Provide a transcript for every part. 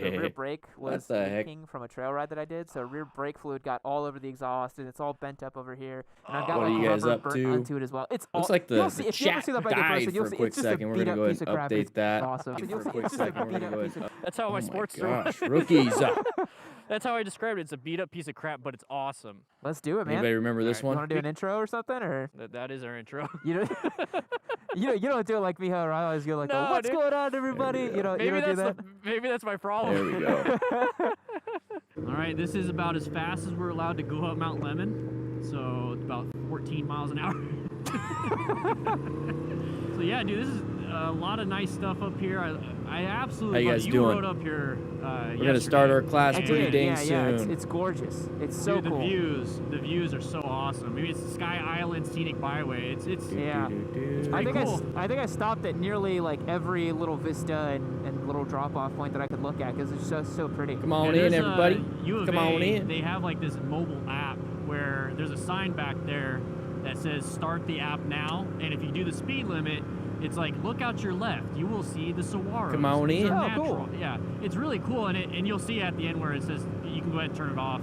The rear brake was the heck? leaking from a trail ride that I did, so rear brake fluid got all over the exhaust, and it's all bent up over here. And I've got What are like you guys rubber up burnt to? onto it as well. It's Looks all, like you'll the see, if you ever chat see that bike in died person, you'll for a see quick it's just second. a We're beat gonna up go piece ahead of and crap. It's update that. awesome. You'll For a see quick it's just a second, we're beat gonna up go piece of ahead. That's how my Oh sports my are. gosh, rookies! That's how I described it. It's a beat up piece of crap, but it's awesome. Let's do it, man. Anybody remember this You one? want to do an intro or something, or That is our intro. you don't? you don't do it like me, how I always go like, No, "What's dude. going on, everybody?" You know, you Maybe don't do that's that. maybe that's my problem. There we go. All right, this is about as fast as we're allowed to go up Mount Lemon, so it's about 14 miles an hour. So yeah, dude, this is a lot of nice stuff up here. I absolutely How you love guys it. doing? You rode up here We're gonna start our class I pretty did, dang yeah, soon. yeah. It's gorgeous. It's so Dude, cool. the views are so awesome. Maybe it's the Sky Island Scenic Byway. It's Yeah. pretty I think cool. I think I stopped at nearly like every little vista and little drop-off point that I could look at because it's so pretty. Come on Yeah, in, there's, everybody. U of Come A, on in. They have like this mobile app where there's a sign back there that says start the app now, and if you do the speed limit, it's like look out your left, you will see the saguaros. Come on These in. are Oh, natural. cool. Yeah, it's really cool, and you'll see at the end where it says you can go ahead and turn it off.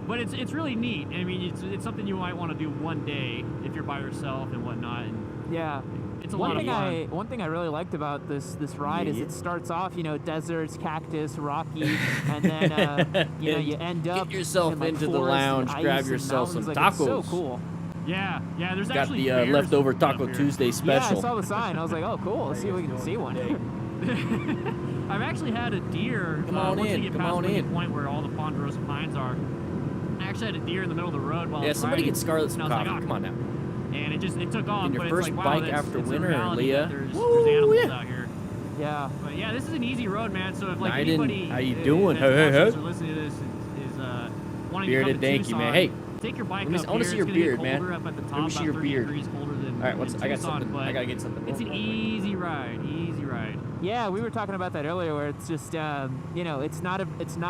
but it's really neat. I mean, it's something you might want to do one day if you're by yourself and whatnot. And Yeah. it's a lot of fun. One thing I really liked about this ride is it starts off, you know, deserts, cactus, rocky, and then you know, you end up Get yourself in, like, into the forest and lounge, ice grab and yourself some mountains. Like, it's so tacos. cool. Yeah, there's Got actually the bears leftover up Taco here. Tuesday Yeah, I special. saw the sign. I was like, oh, cool. Let's see if we can see one. I've actually had a deer. Come on once in, you get come past on the in. point where all the ponderosa pines are. I actually had a deer in the middle of the road while I Yeah, was somebody riding, get Scarlett some and I was coffee. like, Come on now. and it took off. And your but first it's like, wow, bike that's, after it's a winter, reality Leah. that There's Woo, animals yeah. out here. Yeah. But yeah, this is an easy road, man. So if like Naiden, anybody how you doing? that Hey, hey, watches hey. or listening to this is wanting Bearded to come to danky, Tucson, man. Hey, take your bike let me- up I wanna here. see your It's gonna get beard, man. colder up at the top, Let me see about your 30 beard. degrees colder than All right, than I got Tucson, something. but I gotta get something. it's an easy ride, easy ride. Yeah, we were talking about that earlier, where it's just, you know, it's not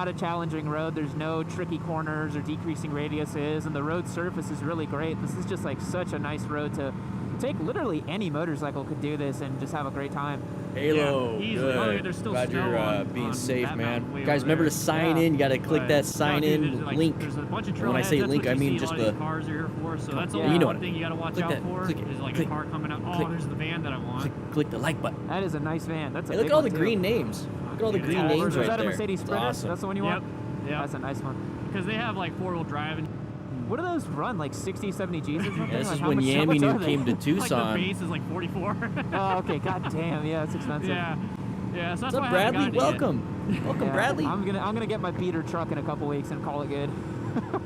a challenging road. There's no tricky corners or decreasing radiuses, and the road surface is really great. This is just like such a nice road to take. Literally any motorcycle could do this and just have a great time. Halo, Yeah, easily. Oh, yeah, good. there's still Glad snow you're on- being on safe, that man. mountain way Guys, over remember there. to sign Yeah. in. You gotta click But, that sign no, dude, in there's, like, link. There's a bunch of And when I trailheads, say that's link, what I you mean see a just lot of the- these cars are here for. So that's Yeah. the You know one what- thing you gotta watch click out that, for click it, is like click, a car coming out. Oh, click. there's the van that I want. Click the like button. That is a nice van. That's a Hey, look big at all one, the too. green names. Look at all the Dude, green it's names awesome. Is right that a there. Mercedes It's Sprinter? awesome. That's the one you Yep, want? yep. That's a nice one. Because they have like four-wheel drive and What do those run? Like 60, 70 G's or something? Yeah, this Like, is how when much- how Yami much New are they? came to like the Tucson. base is like 44. Oh, okay. God damn. Yeah, it's expensive. yeah, yeah. So that's What's why up, I haven't Bradley? gotten it yet. Welcome. Welcome, Yeah, Bradley. I'm gonna get my beater truck in a couple weeks and call it good.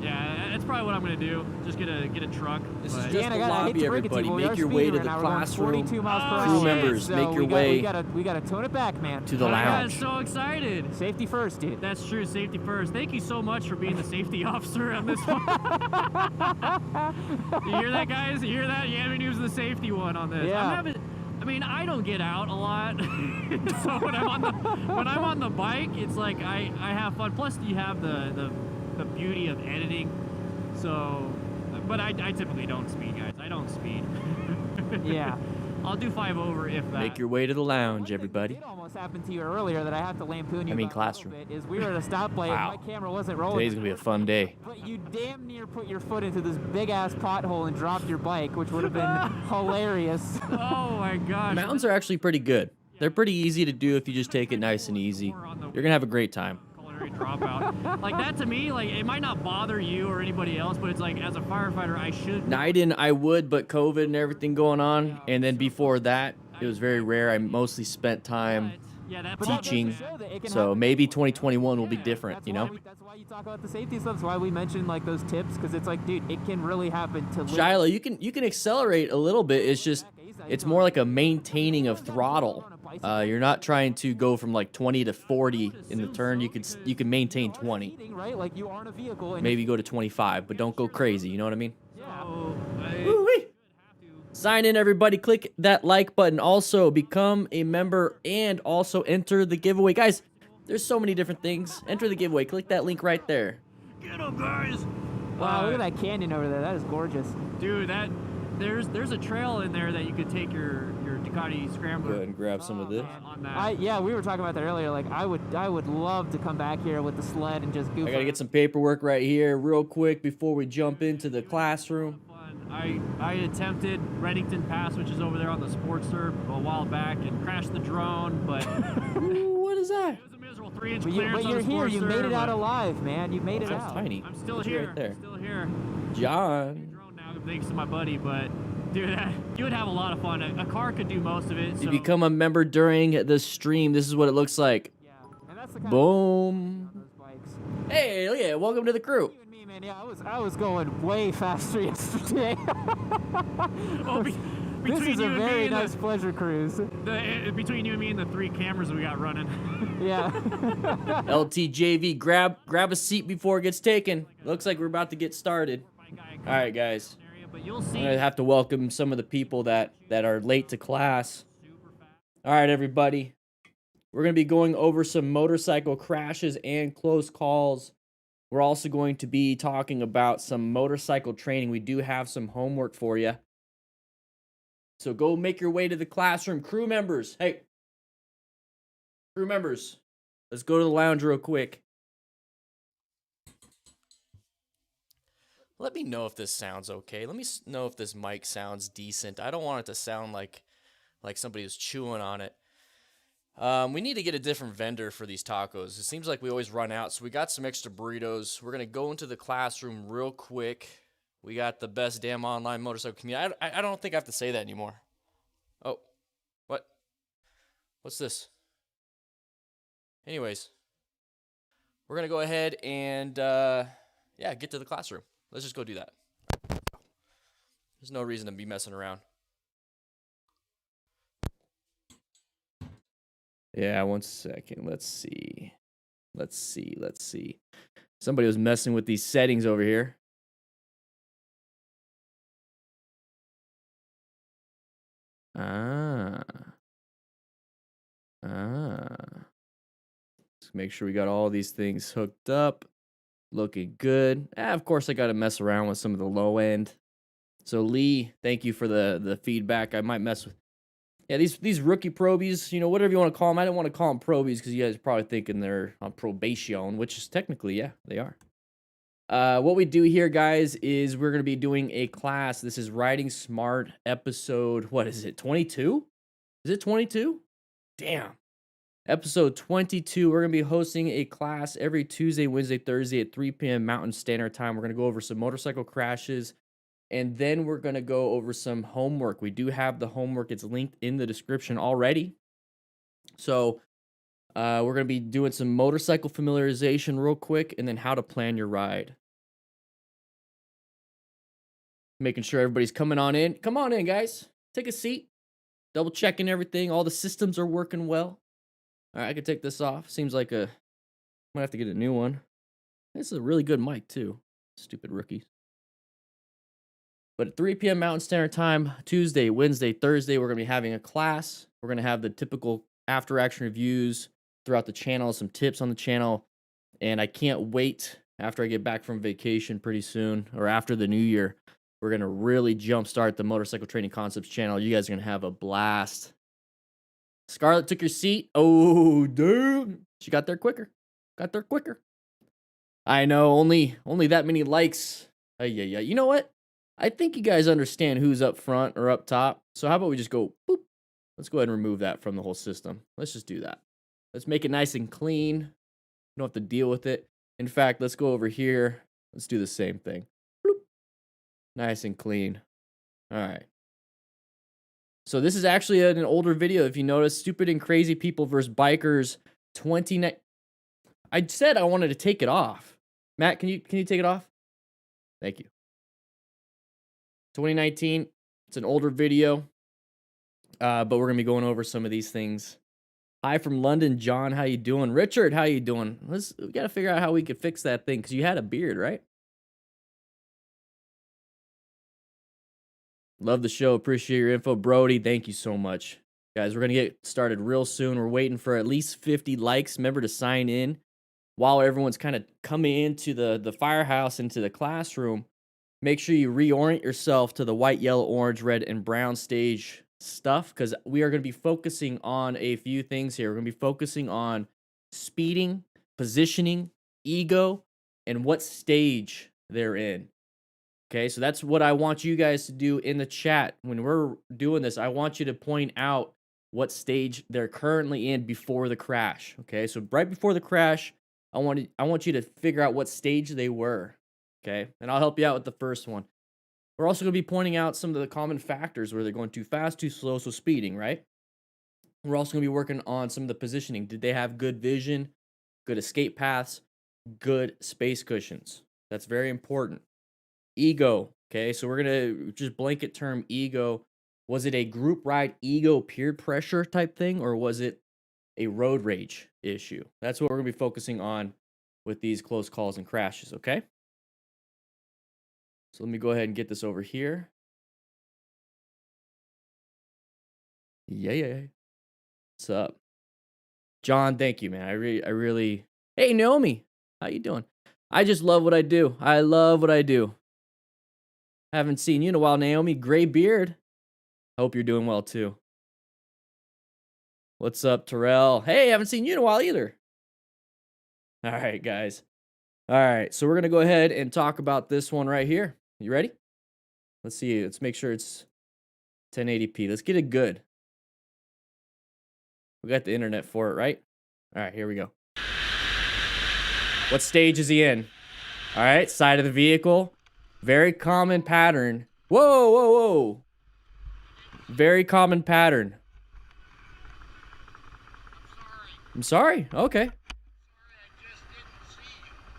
Yeah, that's probably what I'm gonna do. Just get a truck. This is but- just Dan, the I hate lobby, to break it to everybody. you, but we Make are your way speeding to right the now. We're going classroom. 42 miles per Oh, hour. Crew shit. members, So make your we way gotta tone it back, man. to the I got lounge. so excited. Safety first, dude. That's true. Safety first. Thank you so much for being the safety officer on this one. You hear that, guys? You hear that? Yami New's the safety one on this. Yeah. I mean, I don't get out a lot, so when I'm on the bike, it's like I have fun. Plus, you have the beauty of editing. So, but I typically don't speed, guys. I don't speed. Yeah. I'll do 5 over if that. Make your way to the lounge, One thing everybody. that did almost happen to you earlier that I have to lampoon you I mean, about classroom. a little bit is we were at a stoplight Wow. and my camera wasn't rolling. Today's gonna be a fun day. But you damn near put your foot into this big ass pothole and dropped your bike, which would have been hilarious. Oh my gosh. Mountains are actually pretty good. They're pretty easy to do if you just take it nice and easy. You're gonna have a great time. Culinary dropout. Like that to me, like it might not bother you or anybody else, but it's like as a firefighter, I should. Naiden, I would, but COVID and everything going on, and then before that, it was very rare. I mostly spent time Yeah, that But that goes to teaching, show that it can so happen. maybe 2021 will be different, That's you why know? that's why you talk about the safety stuff. That's why we mentioned like those tips, because it's like, dude, it can really happen to. Shiloh, you can accelerate a little bit. It's just it's more like a maintaining of throttle. You're not trying to go from like 20 to 40 in the turn. You can maintain 20. Right, like you are in a vehicle. And Maybe go to 25, but don't go crazy. You know what I mean? So, Woo-wee. Sign in, everybody. Click that like button. Also, become a member and also enter the giveaway. Guys, there's so many different things. Enter the giveaway. Click that link right there. get 'em, guys. Wow, look at that canyon over there. That is gorgeous. Dude, there's a trail in there that you could take your Ducati Scrambler. Go ahead and grab some of this. On that. Yeah, we were talking about that earlier. Like, I would love to come back here with the sled and just goof. I gotta get some paperwork right here real quick before we jump into the classroom. I attempted Reddington Pass, which is over there on the Sportster, a while back, and crashed the drone, but Ooh, what is that? it was a miserable 3-inch But clearance you're on the here. You made it out Sportster, alive, man. You made it That's out. tiny. I'm still Put you here. right there. I'm still here. John. Drone now, thanks to my buddy, but dude, you would have a lot of fun. A car could do most of it. You become a member during the stream. This is what it looks like. Yeah, and that's the kind Boom. of those bikes. Hey, look at it. Welcome to the crew. You and me, man. Yeah, I was going way faster yesterday. Oh, This is a you and me very and nice pleasure cruise. between you and me and the 3 cameras we got running. Yeah. LTJV, grab a seat before it gets taken. Looks like we're about to get started. All right, guys. But you'll I'm see. gonna have to welcome some of the people that are late to class. All right, everybody. We're gonna be going over some motorcycle crashes and close calls. We're also going to be talking about some motorcycle training. We do have some homework for you. So go make your way to the classroom. Crew members, hey. Crew members, let's go to the lounge real quick. Let me know if this sounds okay. Let me know if this mic sounds decent. I don't want it to sound like somebody was chewing on it. We need to get a different vendor for these tacos. It seems like we always run out, so we got some extra burritos. We're going to go into the classroom real quick. We got the best damn online motorcycle community. I don't think I have to say that anymore. Oh, what? What's this? Anyways, we're going to go ahead and, yeah, get to the classroom. Let's just go do that. There's no reason to be messing around. Yeah, 1 second. Let's see. Somebody was messing with these settings over here. Let's make sure we got all these things hooked up. Looking good. Of course, I got to mess around with some of the low end. So, Lee, thank you for the feedback. I might mess with... Yeah, these rookie probies, you know, whatever you want to call them. I don't want to call them probies because you guys are probably thinking they're on probation, which is technically, yeah, they are. What we do here, guys, is we're going to be doing a class. This is Riding Smart episode, what is it, 22? Is it 22? Damn. Episode 22. We're going to be hosting a class every Tuesday, Wednesday, Thursday at 3 p.m. Mountain Standard Time. We're going to go over some motorcycle crashes, and then we're going to go over some homework. We do have the homework. It's linked in the description already. So we're going to be doing some motorcycle familiarization real quick, and then how to plan your ride. Making sure everybody's coming on in. Come on in, guys. Take a seat. Double checking everything. All the systems are working well. All right, I can take this off. Seems like might have to get a new one. This is a really good mic, too. Stupid rookies. But at 3 p.m. Mountain Standard Time, Tuesday, Wednesday, Thursday, we're going to be having a class. We're going to have the typical after-action reviews throughout the channel, some tips on the channel. And I can't wait after I get back from vacation pretty soon, or after the new year. We're going to really jumpstart the Motorcycle Training Concepts channel. You guys are going to have a blast. Scarlett took your seat. Oh, dude. She got there quicker. I know, only that many likes. Yeah. You know what? I think you guys understand who's up front or up top. So how about we just go, boop. Let's go ahead and remove that from the whole system. Let's just do that. Let's make it nice and clean. You don't have to deal with it. In fact, let's go over here. Let's do the same thing. Bloop. Nice and clean. All right. So this is actually an older video. If you notice, Stupid and Crazy People versus Bikers 29. I said I wanted to take it off. Matt, can you take it off? Thank you. 2019. It's an older video. But we're going to be going over some of these things. Hi from London, John. How you doing? Richard, how you doing? We got to figure out how we could fix that thing because you had a beard, right? Love the show. Appreciate your info. Brody, thank you so much. Guys, we're going to get started real soon. We're waiting for at least 50 likes. Remember to sign in while everyone's kind of coming into the firehouse, into the classroom. Make sure you reorient yourself to the white, yellow, orange, red, and brown stage stuff because we are going to be focusing on a few things here. We're going to be focusing on speeding, positioning, ego, and what stage they're in. Okay, so that's what I want you guys to do in the chat. When we're doing this, I want you to point out what stage they're currently in before the crash. Okay, so right before the crash, I want you to figure out what stage they were. Okay, and I'll help you out with the first one. We're also going to be pointing out some of the common factors where they're going too fast, too slow, so speeding, right? We're also going to be working on some of the positioning. Did they have good vision, good escape paths, good space cushions? That's very important. Ego. Okay, so we're going to just blanket term ego. Was it a group ride ego peer pressure type thing, or was it a road rage issue? That's what we're going to be focusing on with these close calls and crashes, okay? So let me go ahead and get this over here. Yeah. What's up? John, thank you, man. I really. Hey, Naomi, how you doing? I just love what I do. I love what I do. Haven't seen you in a while, Naomi. Gray beard. Hope you're doing well too. What's up, Terrell? Hey, haven't seen you in a while either. All right, guys. All right, so we're gonna go ahead and talk about this one right here. You ready? Let's see. Let's make sure it's 1080p. Let's get it good. We got the internet for it, right? All right, here we go. What stage is he in? All right, side of the vehicle. Very common pattern. Whoa. Very common pattern. I'm sorry. Okay.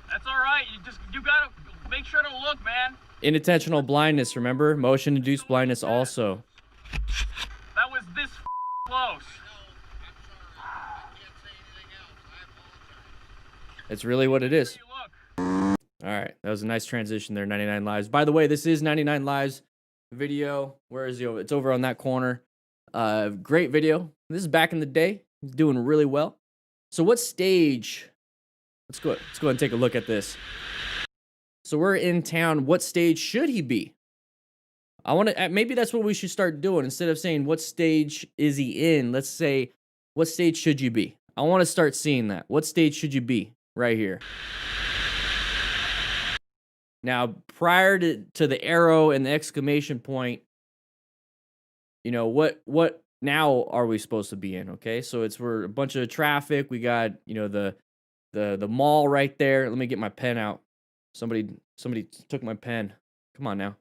That's all right. You gotta make sure to look, man. Inattentional blindness, remember? Motion-induced blindness also. That was this close. It's really what it is. All right, that was a nice transition there, 99 Lives. By the way, this is 99 Lives video. Where is he? It's over on that corner. Great video. This is back in the day. He's doing really well. So what stage? Let's go ahead and take a look at this. So we're in town. What stage should he be? I want to, maybe that's what we should start doing. Instead of saying what stage is he in, let's say, what stage should you be? I want to start seeing that. What stage should you be? Right here. Now, prior to the arrow and the exclamation point, you know, what now are we supposed to be in? Okay, so we're a bunch of traffic. We got, you know, the mall right there. Let me get my pen out. Somebody took my pen. Come on now.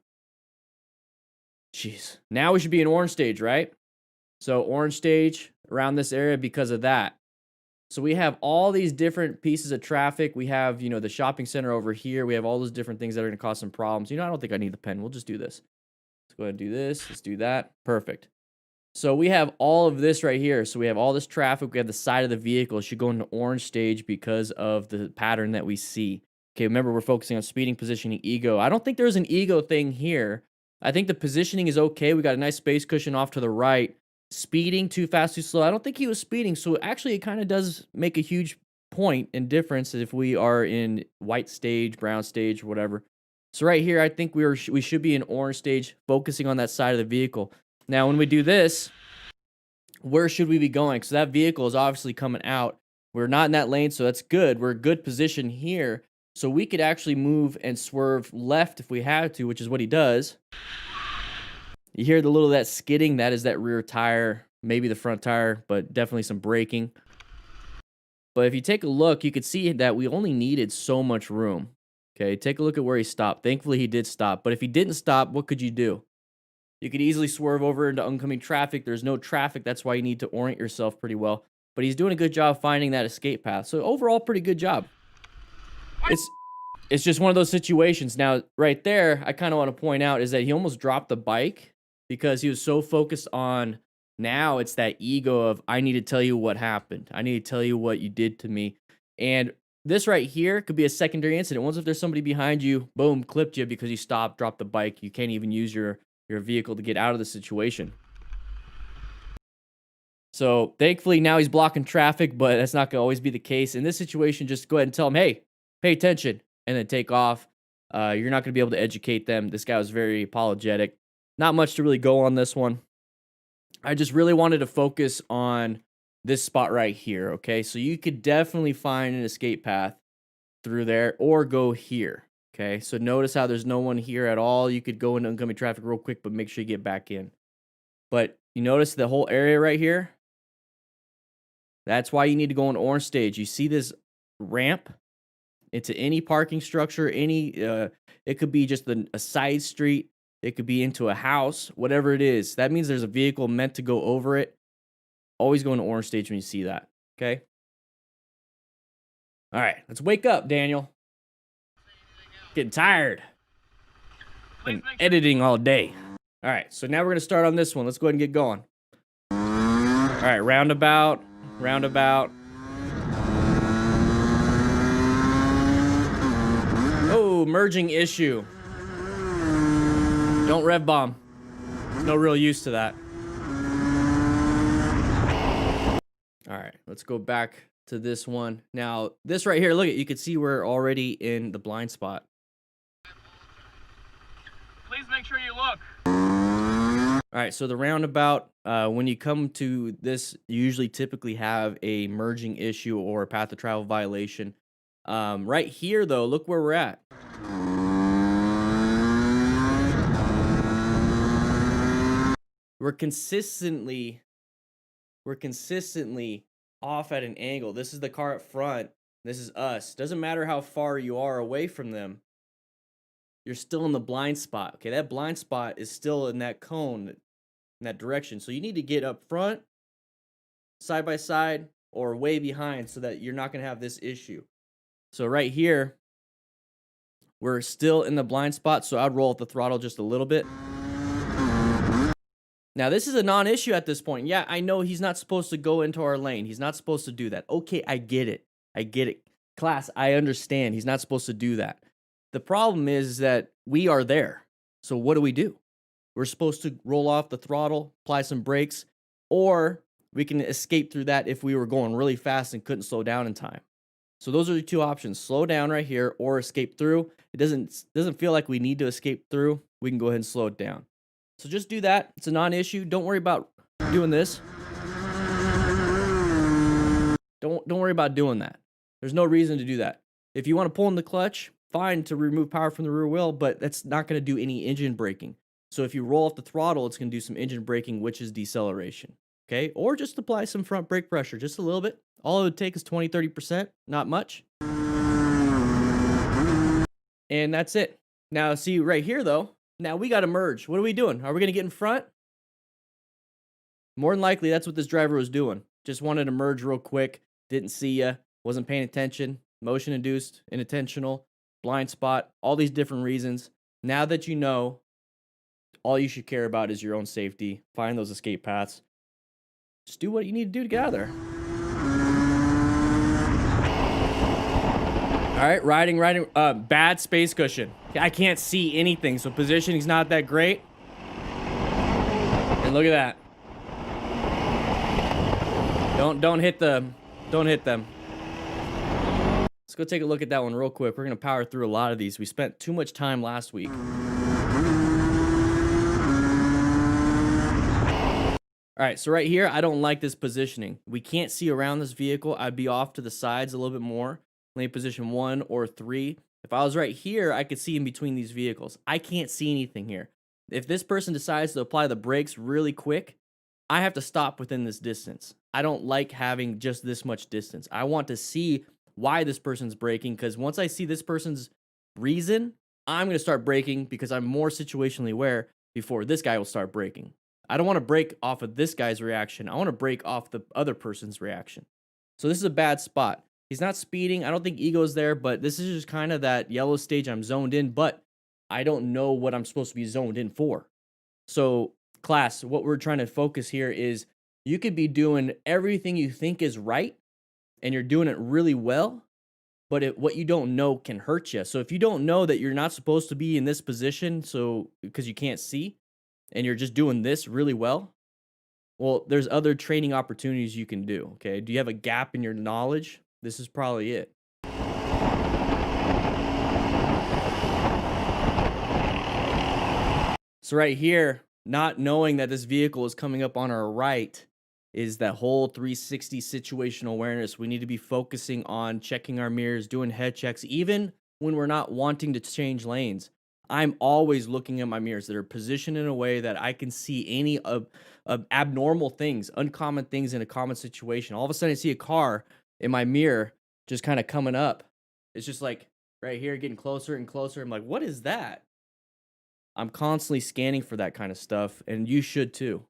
Jeez. Now we should be in orange stage, right? So orange stage around this area because of that. So we have all these different pieces of traffic. We have, you know, the shopping center over here. We have all those different things that are going to cause some problems. You know, I don't think I need the pen. We'll just do this. Let's go ahead and do this. Let's do that. Perfect. So we have all of this right here. So we have all this traffic. We have the side of the vehicle. It should go into orange stage because of the pattern that we see. Okay, remember, we're focusing on speeding, positioning, ego. I don't think there's an ego thing here. I think the positioning is okay. We got a nice space cushion off to the right. Speeding, too fast, too slow. I don't think he was speeding. So actually, it kind of does make a huge point and difference if we are in white stage, brown stage, whatever. So right here, I think we should be in orange stage, focusing on that side of the vehicle. Now, when we do this, where should we be going? So that vehicle is obviously coming out. We're not in that lane, so that's good. We're a good position here. So we could actually move and swerve left if we had to, which is what he does. You hear the little of that skidding. That is that rear tire, maybe the front tire, but definitely some braking. But if you take a look, you could see that we only needed so much room. Okay, take a look at where he stopped. Thankfully, he did stop. But if he didn't stop, what could you do? You could easily swerve over into oncoming traffic. There's no traffic. That's why you need to orient yourself pretty well. But he's doing a good job finding that escape path. So overall, pretty good job. It's just one of those situations. Now, right there, I kind of want to point out is that he almost dropped the bike because he was so focused on, now it's that ego of, I need to tell you what happened. I need to tell you what you did to me. And this right here could be a secondary incident. Once if there's somebody behind you, boom, clipped you because you stopped, dropped the bike. You can't even use your vehicle to get out of the situation. So thankfully now he's blocking traffic, but that's not going to always be the case. In this situation, just go ahead and tell him, hey, pay attention, and then take off. You're not going to be able to educate them. This guy was very apologetic. Not much to really go on this one. I just really wanted to focus on this spot right here, okay? So you could definitely find an escape path through there or go here, okay? So notice how there's no one here at all. You could go into oncoming traffic real quick, but make sure you get back in. But you notice the whole area right here? That's why you need to go on orange stage. You see this ramp into any parking structure, it could be just a side street, it could be into a house, whatever it is. That means there's a vehicle meant to go over it. Always go into orange stage when you see that, okay? All right, let's wake up, Daniel. Getting tired. Been editing all day. All right, so now we're gonna start on this one. Let's go ahead and get going. All right, roundabout. Oh, merging issue. Don't rev bomb. There's no real use to that. All right, let's go back to this one. Now, this right here, look at, you can see we're already in the blind spot. Please make sure you look. All right, so the roundabout, when you come to this, you usually typically have a merging issue or a path of travel violation. Right here, though, look where we're at. We're consistently off at an angle. This is the car up front. This is us. Doesn't matter how far you are away from them. You're still in the blind spot. Okay, that blind spot is still in that cone, in that direction. So you need to get up front, side by side, or way behind so that you're not going to have this issue. So right here, we're still in the blind spot, so I'd roll up the throttle just a little bit. Now, this is a non-issue at this point. Yeah, I know he's not supposed to go into our lane. He's not supposed to do that. Okay, I get it. Class, I understand. He's not supposed to do that. The problem is that we are there. So what do? We're supposed to roll off the throttle, apply some brakes, or we can escape through that if we were going really fast and couldn't slow down in time. So those are the two options: slow down right here or escape through. It doesn't feel like we need to escape through. We can go ahead and slow it down. So just do that. It's a non-issue. Don't worry about doing this. Don't worry about doing that. There's no reason to do that. If you want to pull in the clutch, fine, to remove power from the rear wheel, but that's not going to do any engine braking. So if you roll off the throttle, it's going to do some engine braking, which is deceleration. Okay? Or just apply some front brake pressure, just a little bit. All it would take is 20-30%, not much. And that's it. Now, see right here, though, now we got to merge. What are we doing? Are we going to get in front? More than likely, that's what this driver was doing. Just wanted to merge real quick. Didn't see ya. Wasn't paying attention. Motion induced, inattentional, blind spot, all these different reasons. Now that you know, all you should care about is your own safety. Find those escape paths. Just do what you need to do to get out of there. All right, riding, bad space cushion. I can't see anything, so positioning's not that great. And look at that. Don't hit them. Don't hit them. Let's go take a look at that one real quick. We're gonna power through a lot of these. We spent too much time last week. All right, so right here, I don't like this positioning. We can't see around this vehicle. I'd be off to the sides a little bit more. Lane position 1 or 3. If I was right here, I could see in between these vehicles. I can't see anything here. If this person decides to apply the brakes really quick, I have to stop within this distance. I don't like having just this much distance. I want to see why this person's braking, because once I see this person's reason, I'm going to start braking because I'm more situationally aware before this guy will start braking. I don't want to brake off of this guy's reaction. I want to brake off the other person's reaction. So this is a bad spot. He's not speeding. I don't think ego's there, but this is just kind of that yellow stage. I'm zoned in, but I don't know what I'm supposed to be zoned in for. So class, what we're trying to focus here is you could be doing everything you think is right, and you're doing it really well, but what you don't know can hurt you. So if you don't know that you're not supposed to be in this position, so because you can't see, and you're just doing this really well, well, there's other training opportunities you can do, okay? Do you have a gap in your knowledge? This is probably it. So right here, not knowing that this vehicle is coming up on our right is that whole 360 situational awareness. We need to be focusing on checking our mirrors, doing head checks, even when we're not wanting to change lanes. I'm always looking at my mirrors that are positioned in a way that I can see any of abnormal things, uncommon things in a common situation. All of a sudden, I see a car in my mirror just kind of coming up. It's just like right here, getting closer and closer. I'm like, what is that? I'm constantly scanning for that kind of stuff, and you should too.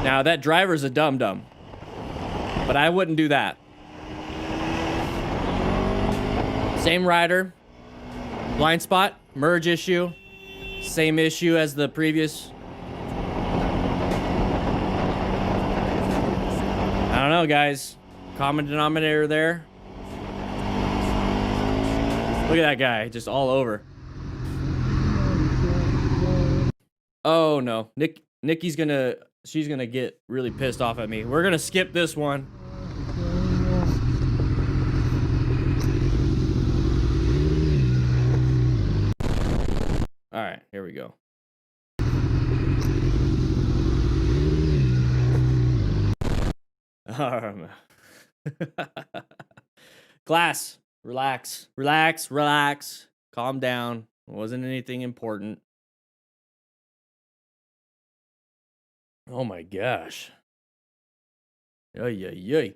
Now, that driver's a dum-dum, but I wouldn't do that. Same rider, blind spot, merge issue, same issue as the previous. I don't know, guys. Common denominator there. Look at that guy, just all over. Oh no, Nikki's she's gonna get really pissed off at me. We're gonna skip this one. All right, here we go. Class, relax, relax, relax. Calm down. It wasn't anything important. Oh my gosh. Yay.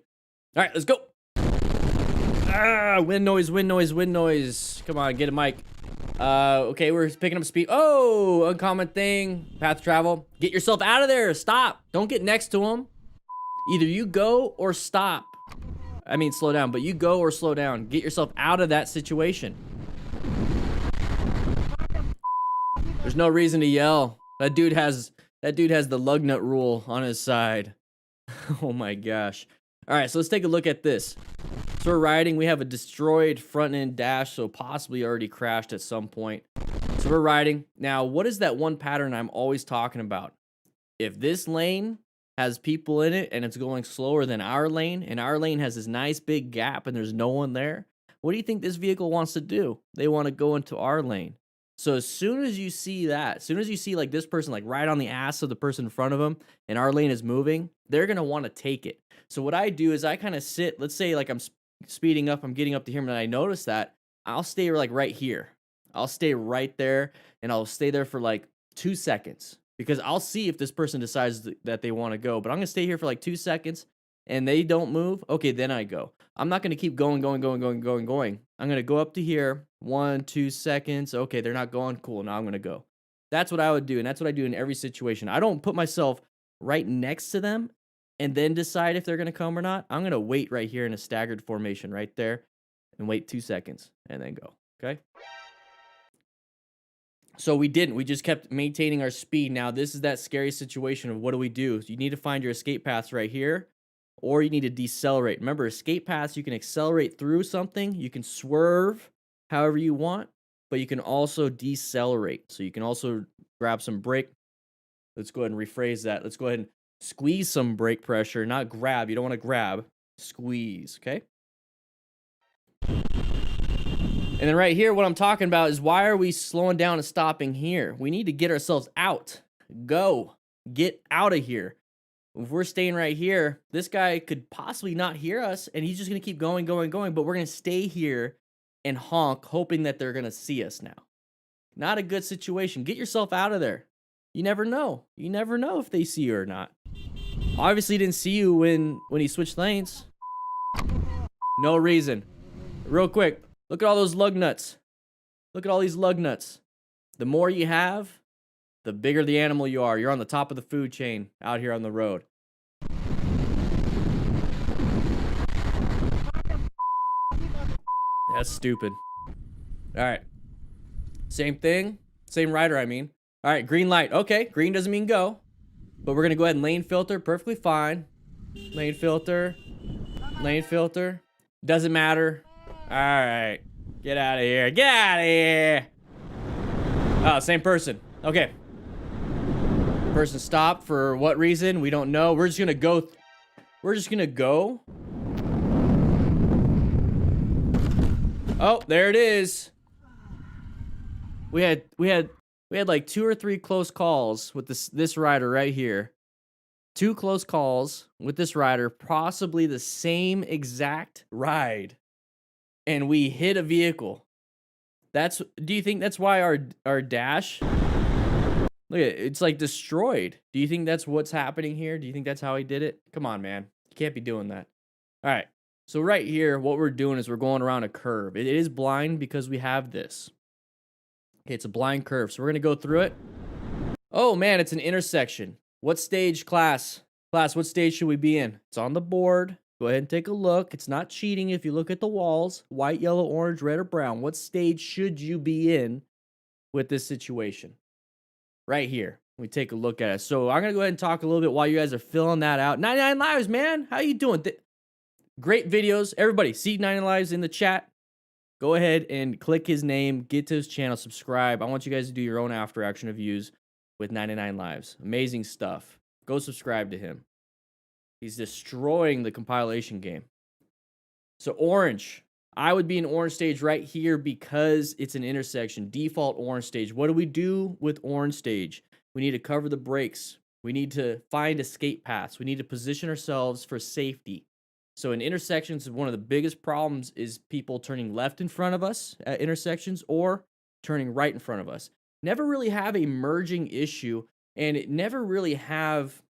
All right, let's go. Ah, wind noise, wind noise, wind noise. Come on, get a mic. Okay, we're picking up speed. Oh, uncommon thing. Path travel. Get yourself out of there. Stop. Don't get next to him. Either you go or stop. I mean, slow down, but you go or slow down. Get yourself out of that situation. There's no reason to yell. That dude has the lug nut rule on his side. Oh my gosh. All right, so let's take a look at this. So we're riding. We have a destroyed front end dash, so possibly already crashed at some point. So we're riding. Now, what is that one pattern I'm always talking about? If this lane has people in it and it's going slower than our lane, and our lane has this nice big gap and there's no one there, what do you think this vehicle wants to do? They want to go into our lane. So as soon as you see that, as soon as you see like this person like right on the ass of the person in front of them and our lane is moving, they're going to want to take it. So what I do is I kind of sit, let's say like I'm speeding up, I'm getting up to here and I notice that, I'll stay like right here. I'll stay right there and I'll stay there for like 2 seconds because I'll see if this person decides that they want to go. But I'm going to stay here for like 2 seconds and they don't move. Okay, then I go. I'm not going to keep going. I'm going to go up to here. 1, 2 seconds. Okay, they're not going. Cool. Now I'm going to go. That's what I would do. And that's what I do in every situation. I don't put myself right next to them and then decide if they're going to come or not. I'm going to wait right here in a staggered formation right there and wait 2 seconds and then go. Okay. So we didn't. We just kept maintaining our speed. Now, this is that scary situation of what do we do? You need to find your escape paths right here, or you need to decelerate. Remember, escape paths, you can accelerate through something. You can swerve however you want, but you can also decelerate. So you can also grab some brake. Let's go ahead and rephrase that. Let's go ahead and squeeze some brake pressure, not grab. You don't want to grab. Squeeze, okay? And then right here, what I'm talking about is why are we slowing down and stopping here? We need to get ourselves out. Go. Get out of here. If we're staying right here, this guy could possibly not hear us, and he's just going to keep going, but we're going to stay here and honk, hoping that they're going to see us now. Not a good situation. Get yourself out of there. You never know. You never know if they see you or not. Obviously, he didn't see you when he switched lanes. No reason. Real quick, look at all those lug nuts. Look at all these lug nuts. The more you have, the bigger the animal you are. You're on the top of the food chain out here on the road. That's stupid. All right. Same thing. Same rider, I mean. All right, green light. Okay, green doesn't mean go. But we're going to go ahead and lane filter. Perfectly fine. Lane filter. Lane filter. Doesn't matter. All right. Get out of here. Get out of here. Oh, same person. Okay. Person stopped for what reason? We don't know. We're just going to go. We're just going to go. Oh, there it is. we had like 2 or 3 close calls with this rider right here. 2 close calls with this rider, possibly the same exact ride, and we hit a vehicle. Do you think that's why our dash, look at it, it's like destroyed? Do you think that's what's happening here? Do you think that's how he did it? Come on, man. You can't be doing that. All right. So right here, what we're doing is we're going around a curve. It is blind because we have this. Okay, it's a blind curve. So we're going to go through it. Oh, man, it's an intersection. What stage, class? Class, what stage should we be in? It's on the board. Go ahead and take a look. It's not cheating if you look at the walls. White, yellow, orange, red, or brown. What stage should you be in with this situation? Right here. We take a look at it. So I'm going to go ahead and talk a little bit while you guys are filling that out. 99 Lives, man. How you doing? Great videos. Everybody, see 99 Lives in the chat. Go ahead and click his name. Get to his channel. Subscribe. I want you guys to do your own after action reviews with 99 Lives. Amazing stuff. Go subscribe to him. He's destroying the compilation game. So orange. I would be in orange stage right here because it's an intersection. Default orange stage. What do we do with orange stage? We need to cover the brakes. We need to find escape paths. We need to position ourselves for safety. So in intersections, one of the biggest problems is people turning left in front of us at intersections or turning right in front of us. Never really have a merging issue, and it never really have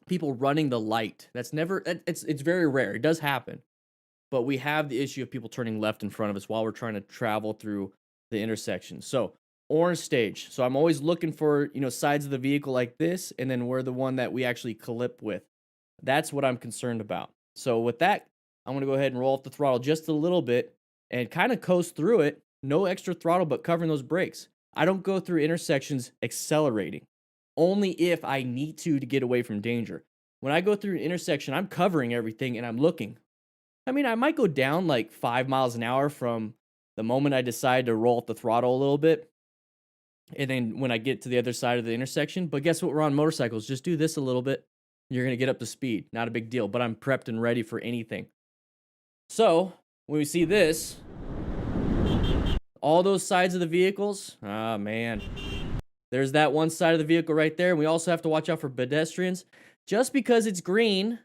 people running the light. That's never, it's very rare. It does happen. But we have the issue of people turning left in front of us while we're trying to travel through the intersection. So orange stage. So I'm always looking for, sides of the vehicle like this, and then we're the one that we actually clip with. That's what I'm concerned about. So with that, I'm going to go ahead and roll off the throttle just a little bit and kind of coast through it. No extra throttle, but covering those brakes. I don't go through intersections accelerating. Only if I need to get away from danger. When I go through an intersection, I'm covering everything and I'm looking. I mean, I might go down like 5 miles an hour from the moment I decide to roll up the throttle a little bit. And then when I get to the other side of the intersection, but guess what? We're on motorcycles. Just do this a little bit. You're going to get up to speed. Not a big deal, but I'm prepped and ready for anything. So when we see this, all those sides of the vehicles, ah, man. There's that one side of the vehicle right there. And we also have to watch out for pedestrians. Just because it's green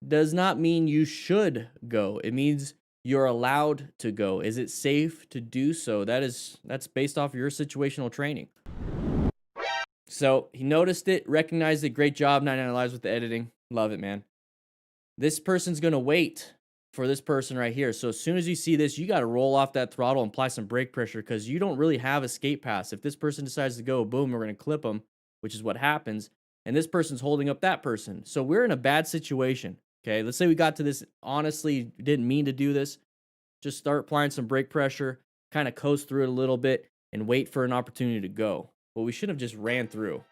does not mean you should go. It means you're allowed to go. Is it safe to do so? That's based off of your situational training. So he noticed it, recognized it. Great job, 99 Lives with the editing. Love it, man. This person's going to wait for this person right here. So as soon as you see this, you got to roll off that throttle and apply some brake pressure because you don't really have escape paths. If this person decides to go, boom, we're going to clip them, which is what happens. And this person's holding up that person. So we're in a bad situation. Okay, let's say we got to this, honestly, didn't mean to do this. Just start applying some brake pressure, kind of coast through it a little bit, and wait for an opportunity to go. But we should have just ran through.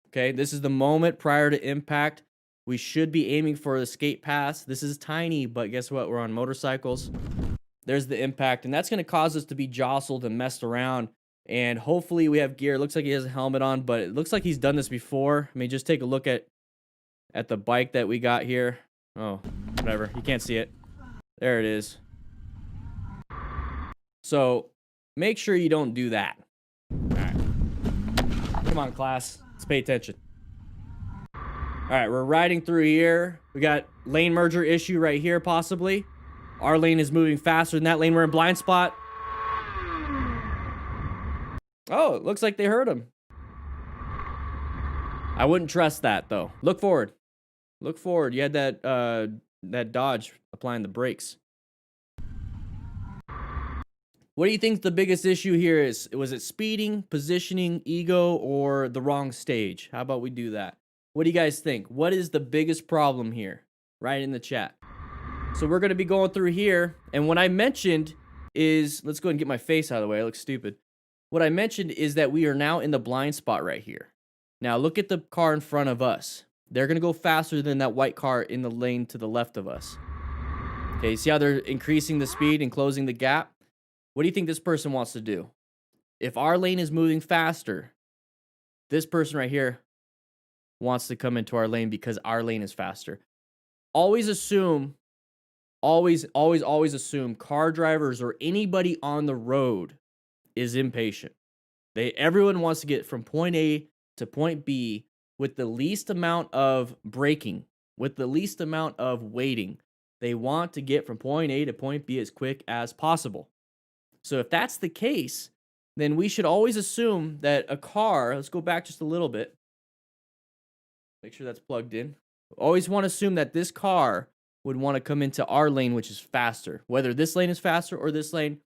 Okay, this is the moment prior to impact. We should be aiming for escape paths. This is tiny, but guess what? We're on motorcycles. There's the impact, and that's going to cause us to be jostled and messed around. And hopefully we have gear. It looks like he has a helmet on, but it looks like he's done this before. I mean, just take a look at the bike that we got here. Oh, whatever. You can't see it. There it is. So make sure you don't do that. All right. Come on, class. Let's pay attention. All right, we're riding through here. We got lane merger issue right here, possibly. Our lane is moving faster than that lane. We're in blind spot. Oh, it looks like they heard him. I wouldn't trust that, though. Look forward. Look forward. You had that Dodge applying the brakes. What do you think the biggest issue here is? Was it speeding, positioning, ego, or the wrong stage? How about we do that? What do you guys think? What is the biggest problem here? Write in the chat. So we're going to be going through here, and what I mentioned is, let's go ahead and get my face out of the way. I look stupid. What I mentioned is that we are now in the blind spot right here. Now look at the car in front of us. They're going to go faster than that white car in the lane to the left of us. Okay, see how they're increasing the speed and closing the gap? What do you think this person wants to do? If our lane is moving faster, this person right here wants to come into our lane because our lane is faster. Always assume always assume car drivers or anybody on the road is impatient. Everyone wants to get from point A to point B with the least amount of braking, with the least amount of waiting. They want to get from point A to point B as quick as possible. So if that's the case, then we should always assume that a car, let's go back just a little bit. Make sure that's plugged in. Always want to assume that this car would want to come into our lane, which is faster. Whether this lane is faster or this lane,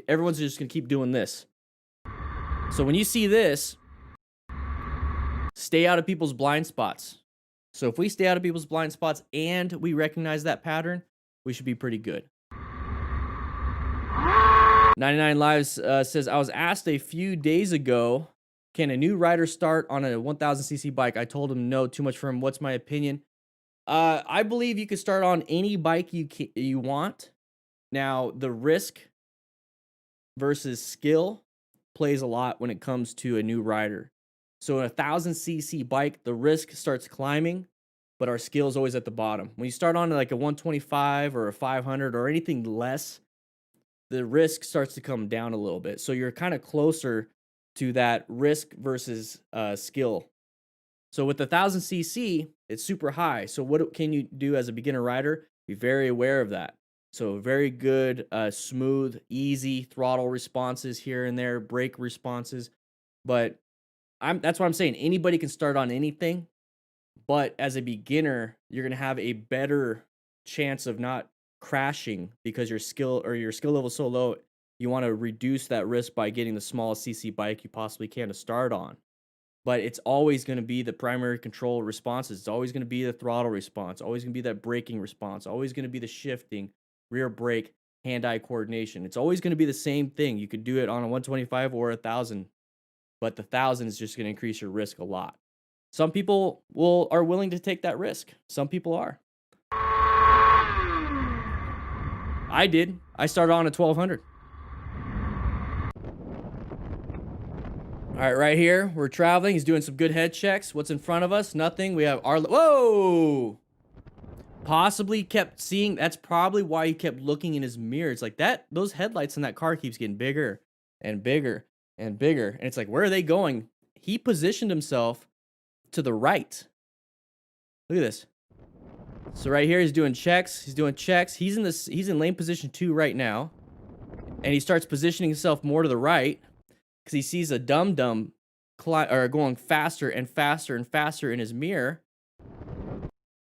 everyone's just going to keep doing this. So when you see this, stay out of people's blind spots. So if we stay out of people's blind spots and we recognize that pattern, we should be pretty good. 99 Lives says, I was asked a few days ago, can a new rider start on a 1000cc bike? I told him no, too much for him. What's my opinion? I believe you could start on any bike you want. Now, the risk versus skill plays a lot when it comes to a new rider. So a 1000cc bike, the risk starts climbing, but our skill is always at the bottom. When you start on like a 125 or a 500 or anything less, the risk starts to come down a little bit. So you're kind of closer to that risk versus skill. So with the 1000cc, it's super high. So what can you do as a beginner rider? Be very aware of that. So very good, smooth, easy throttle responses here and there, brake responses. But that's what I'm saying. Anybody can start on anything. But as a beginner, you're going to have a better chance of not crashing because your skill level is so low. You want to reduce that risk by getting the smallest CC bike you possibly can to start on. But it's always going to be the primary control responses. It's always going to be the throttle response. Always going to be that braking response. Always going to be the shifting, rear brake, hand-eye coordination. It's always going to be the same thing. You could do it on a 125 or a 1000, but the 1000 is just going to increase your risk a lot. Some people are willing to take that risk. Some people are. I did. I started on a 1200. All right, right here, we're traveling. He's doing some good head checks. What's in front of us? Nothing. We have our... Whoa! Possibly kept seeing... That's probably why he kept looking in his mirror. It's like that. Those headlights in that car keeps getting bigger and bigger and bigger. And it's like, where are they going? He positioned himself to the right. Look at this. So right here, he's doing checks. He's doing checks. He's in lane position 2 right now. And he starts positioning himself more to the right because he sees a dum-dum going faster and faster and faster in his mirror.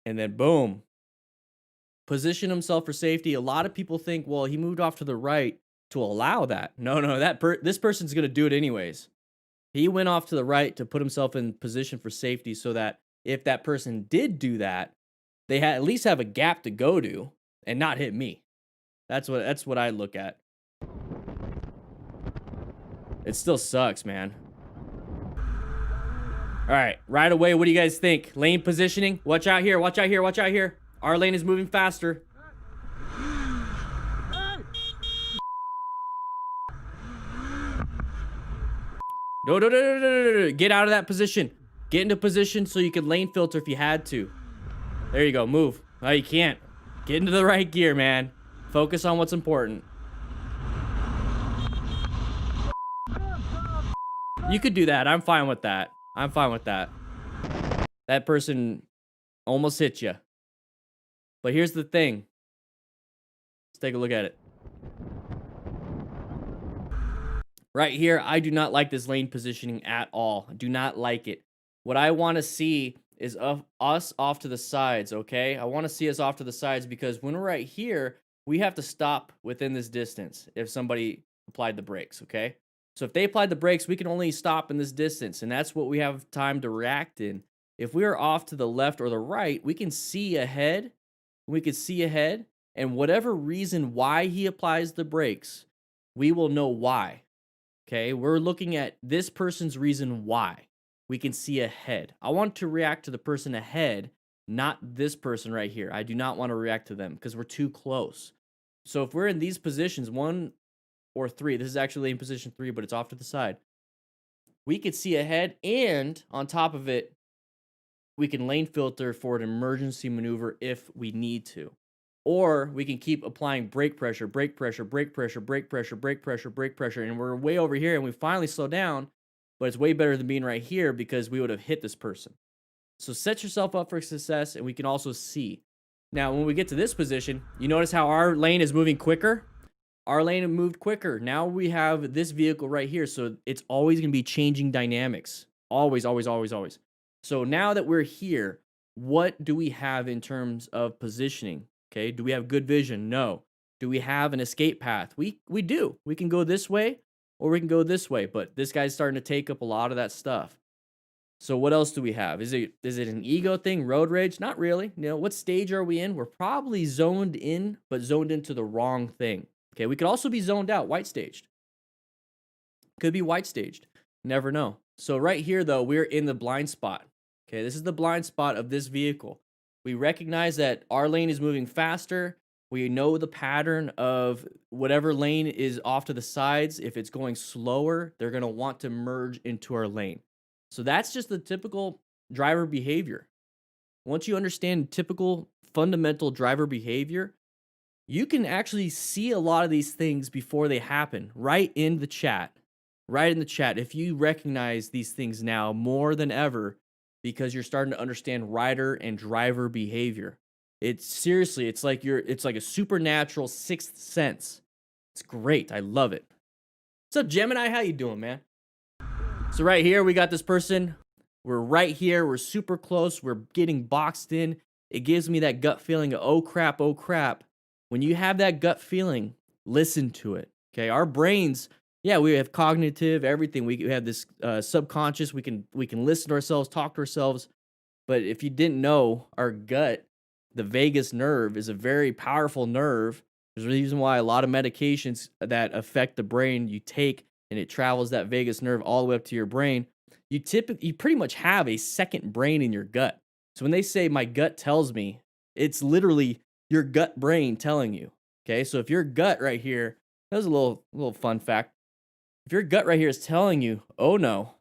And then boom. Position himself for safety. A lot of people think, well, he moved off to the right to allow that. No, this person's going to do it anyways. He went off to the right to put himself in position for safety so that if that person did do that, they at least have a gap to go to and not hit me. That's what I look at. It still sucks, man. All right, right away, what do you guys think? Lane positioning? Watch out here, watch out here, watch out here. Our lane is moving faster. No. Get out of that position. Get into position so you can lane filter if you had to. There you go, move. Oh, you can't. Get into the right gear, man. Focus on what's important. You could do that. I'm fine with that. I'm fine with that. That person almost hit you. But here's the thing. Let's take a look at it. Right here, I do not like this lane positioning at all. I do not like it. What I want to see is us off to the sides, okay? I want to see us off to the sides because when we're right here, we have to stop within this distance if somebody applied the brakes, okay? So if they applied the brakes, we can only stop in this distance, and that's what we have time to react in. If we are off to the left or the right, we can see ahead. We can see ahead, and whatever reason why he applies the brakes, we will know why. Okay, we're looking at this person's reason why. We can see ahead. I want to react to the person ahead, not this person right here. I do not want to react to them because we're too close. So if we're in these positions, 1 or 3, this is actually in position 3, but it's off to the side. We could see ahead, and on top of it, we can lane filter for an emergency maneuver if we need to. or we can keep applying brake pressure, brake pressure, brake pressure, brake pressure, brake pressure, brake pressure, and we're way over here and we finally slow down, but it's way better than being right here because we would have hit this person. So set yourself up for success, and we can also see. Now, when we get to this position, you notice how our lane is moving quicker? Our lane moved quicker. Now we have this vehicle right here, so it's always going to be changing dynamics. Always, always, always, always. So now that we're here, what do we have in terms of positioning? Okay, do we have good vision? No. Do we have an escape path? We do. We can go this way or we can go this way, but this guy's starting to take up a lot of that stuff. So what else do we have? Is it an ego thing, road rage? Not really. You know, what stage are we in? We're probably zoned in, but zoned into the wrong thing. Okay, we could also be zoned out, white staged. Could be white staged. Never know. So right here, though, we're in the blind spot. Okay, this is the blind spot of this vehicle. We recognize that our lane is moving faster. We know the pattern of whatever lane is off to the sides. If it's going slower, they're going to want to merge into our lane. So that's just the typical driver behavior. Once you understand typical fundamental driver behavior, you can actually see a lot of these things before they happen right in the chat. Right in the chat. If you recognize these things now more than ever, because you're starting to understand rider and driver behavior. It's seriously, it's like a supernatural sixth sense. It's great. I love it. What's up, Gemini? How you doing, man? So right here, we got this person. We're right here. We're super close. We're getting boxed in. It gives me that gut feeling of, oh crap, oh crap. When you have that gut feeling, listen to it. Okay, our brains, yeah, we have cognitive, everything. We have this subconscious. We can listen to ourselves, talk to ourselves. But if you didn't know, our gut, the vagus nerve, is a very powerful nerve. There's a reason why a lot of medications that affect the brain you take, and it travels that vagus nerve all the way up to your brain. You pretty much have a second brain in your gut. So when they say my gut tells me, it's literally your gut brain telling you. Okay, so if your gut right here, that was a little fun fact. If your gut right here is telling you, oh no,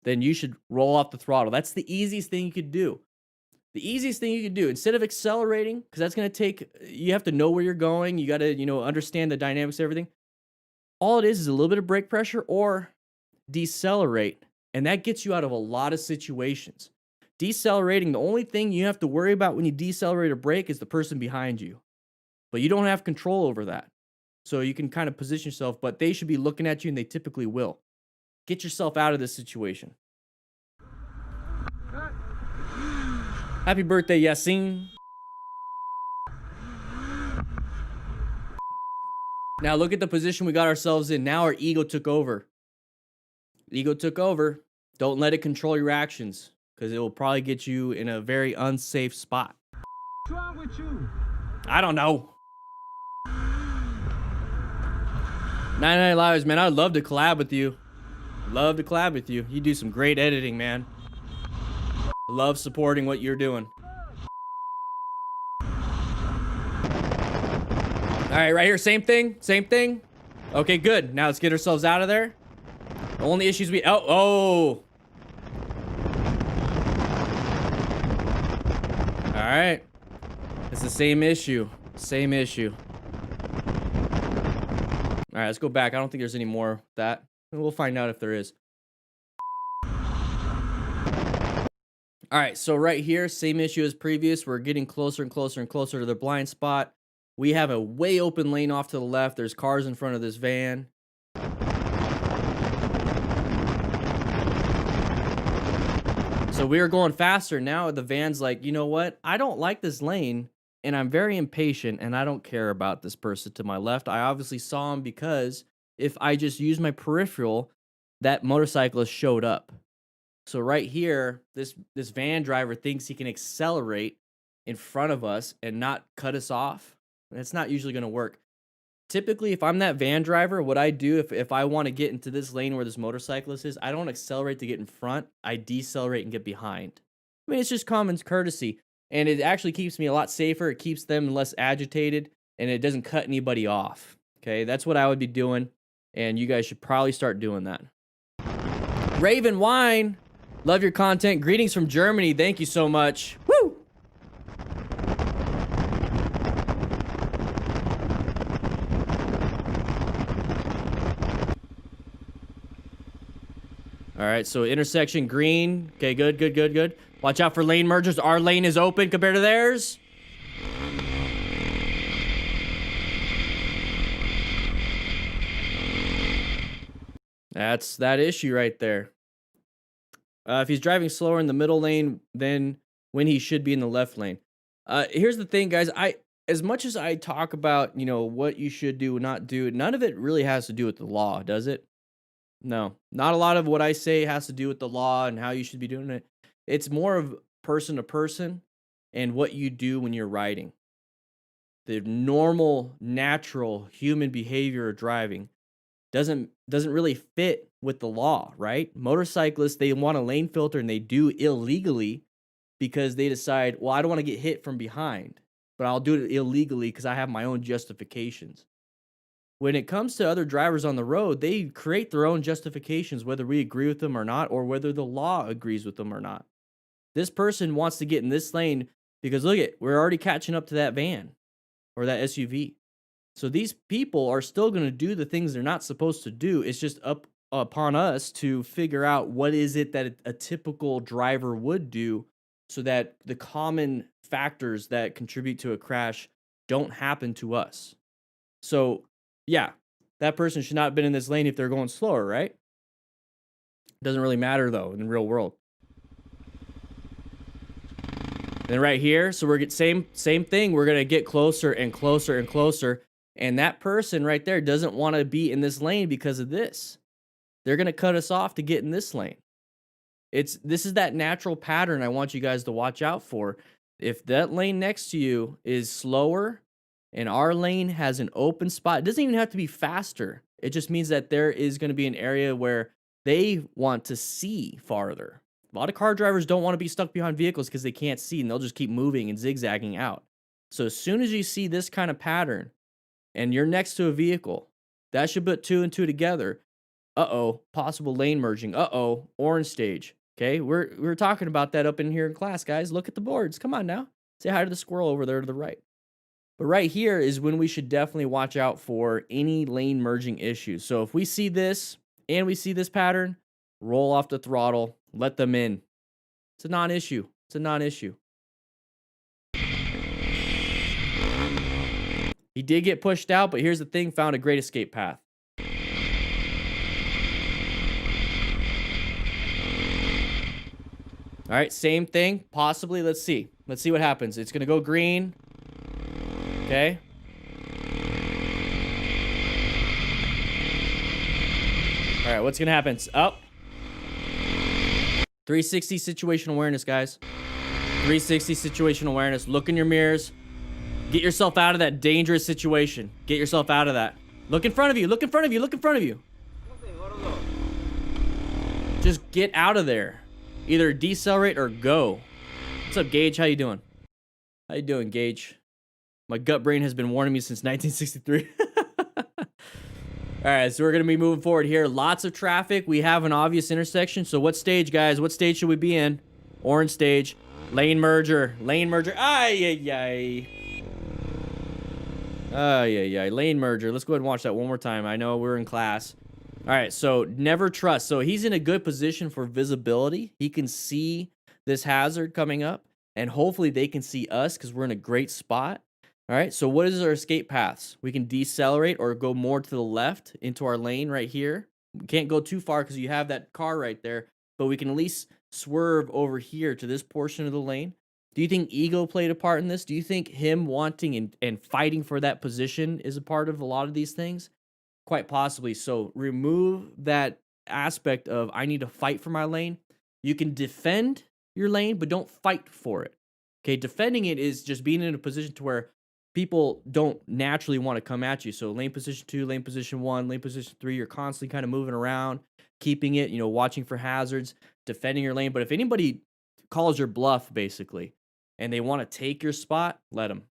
then you should roll off the throttle. That's the easiest thing you could do. The easiest thing you could do, instead of accelerating, because that's going to take, you have to know where you're going. You got to, understand the dynamics of everything. All it is a little bit of brake pressure or decelerate. And that gets you out of a lot of situations. Decelerating, the only thing you have to worry about when you decelerate or brake is the person behind you. But you don't have control over that. So you can kind of position yourself, but they should be looking at you, and they typically will. Get yourself out of this situation. Happy birthday, Yassine. Now look at the position we got ourselves in. Now our ego took over. Ego took over. Don't let it control your actions, because it will probably get you in a very unsafe spot. What's wrong with you? I don't know. 99 Lives, man, I'd love to collab with you. Love to collab with you. You do some great editing, man. Love supporting what you're doing. All right, right here, same thing, same thing. Okay, good. Now let's get ourselves out of there. The only issues oh. All right. It's the same issue. Same issue. All right, let's go back. I don't think there's any more of that. We'll find out if there is. All right, so right here, same issue as previous. We're getting closer and closer and closer to the blind spot. We have a way open lane off to the left. There's cars in front of this van. So we are going faster. Now the van's like, you know what? I don't like this lane, and I'm very impatient, and I don't care about this person to my left. I obviously saw him because if I just use my peripheral, that motorcyclist showed up. So right here, this van driver thinks he can accelerate in front of us and not cut us off. It's not usually going to work. Typically, if I'm that van driver, what I do if I want to get into this lane where this motorcyclist is, I don't accelerate to get in front. I decelerate and get behind. I mean, it's just common courtesy. And it actually keeps me a lot safer. It keeps them less agitated, and it doesn't cut anybody off. Okay, that's what I would be doing, and you guys should probably start doing that. Raven Wine, love your content. Greetings from Germany. Thank you so much. Woo! All right, so intersection green. Okay, good, good, good, good. Watch out for lane mergers. Our lane is open compared to theirs. That's that issue right there. If he's driving slower in the middle lane than when he should be in the left lane. Here's the thing, guys. As much as I talk about, you know, what you should do and not do, none of it really has to do with the law, does it? No, not a lot of what I say has to do with the law and how you should be doing it. It's more of person to person and what you do when you're riding. The normal, natural human behavior of driving doesn't really fit with the law, right? Motorcyclists, they want a lane filter and they do illegally because they decide, well, I don't want to get hit from behind, but I'll do it illegally because I have my own justifications. When it comes to other drivers on the road, they create their own justifications, whether we agree with them or not, or whether the law agrees with them or not. This person wants to get in this lane because look at, we're already catching up to that van or that SUV. So these people are still going to do the things they're not supposed to do. It's just up upon us to figure out what is it that a typical driver would do so that the common factors that contribute to a crash don't happen to us. So, yeah, that person should not have been in this lane if they're going slower, right? Doesn't really matter, though, in the real world. Then right here, so we're same thing. We're going to get closer and closer and closer. And that person right there doesn't want to be in this lane because of this. They're going to cut us off to get in this lane. This is that natural pattern I want you guys to watch out for. If that lane next to you is slower and our lane has an open spot, it doesn't even have to be faster. It just means that there is going to be an area where they want to see farther. A lot of car drivers don't want to be stuck behind vehicles because they can't see and they'll just keep moving and zigzagging out. So as soon as you see this kind of pattern and you're next to a vehicle, that should put 2 and 2 together. Uh-oh, possible lane merging. Uh-oh, orange stage. Okay, we're talking about that up in here in class, guys. Look at the boards. Come on now. Say hi to the squirrel over there to the right. But right here is when we should definitely watch out for any lane merging issues. So if we see this and we see this pattern, roll off the throttle, let them in. It's a non-issue. It's a non-issue. He did get pushed out, but here's the thing, found a great escape path. All right, same thing, possibly. Let's see. Let's see what happens. It's going to go green. Okay. All right, what's going to happen? Up. 360 situational awareness, guys. 360 situational awareness. Look in your mirrors. Get yourself out of that dangerous situation. Get yourself out of that. Look in front of you. Look in front of you. Look in front of you. Just get out of there. Either decelerate or go. What's up, Gage? How you doing? How you doing, Gage? My gut brain has been warning me since 1963. All right, so we're going to be moving forward here. Lots of traffic. We have an obvious intersection. So what stage, guys? What stage should we be in? Orange stage. Lane merger. Lane merger. Ay, ay, ay. Ay, ay, ay. Lane merger. Let's go ahead and watch that one more time. I know we're in class. All right, so never trust. So he's in a good position for visibility. He can see this hazard coming up, and hopefully they can see us because we're in a great spot. All right, so what is our escape paths? We can decelerate or go more to the left into our lane right here. We can't go too far because you have that car right there, but we can at least swerve over here to this portion of the lane. Do you think ego played a part in this? Do you think him wanting and fighting for that position is a part of a lot of these things? Quite possibly. So remove that aspect of I need to fight for my lane. You can defend your lane, but don't fight for it. Okay, defending it is just being in a position to where people don't naturally want to come at you. So lane position 2, lane position 1, lane position 3, you're constantly kind of moving around, keeping it, watching for hazards, defending your lane. But if anybody calls your bluff, basically, and they want to take your spot, let them.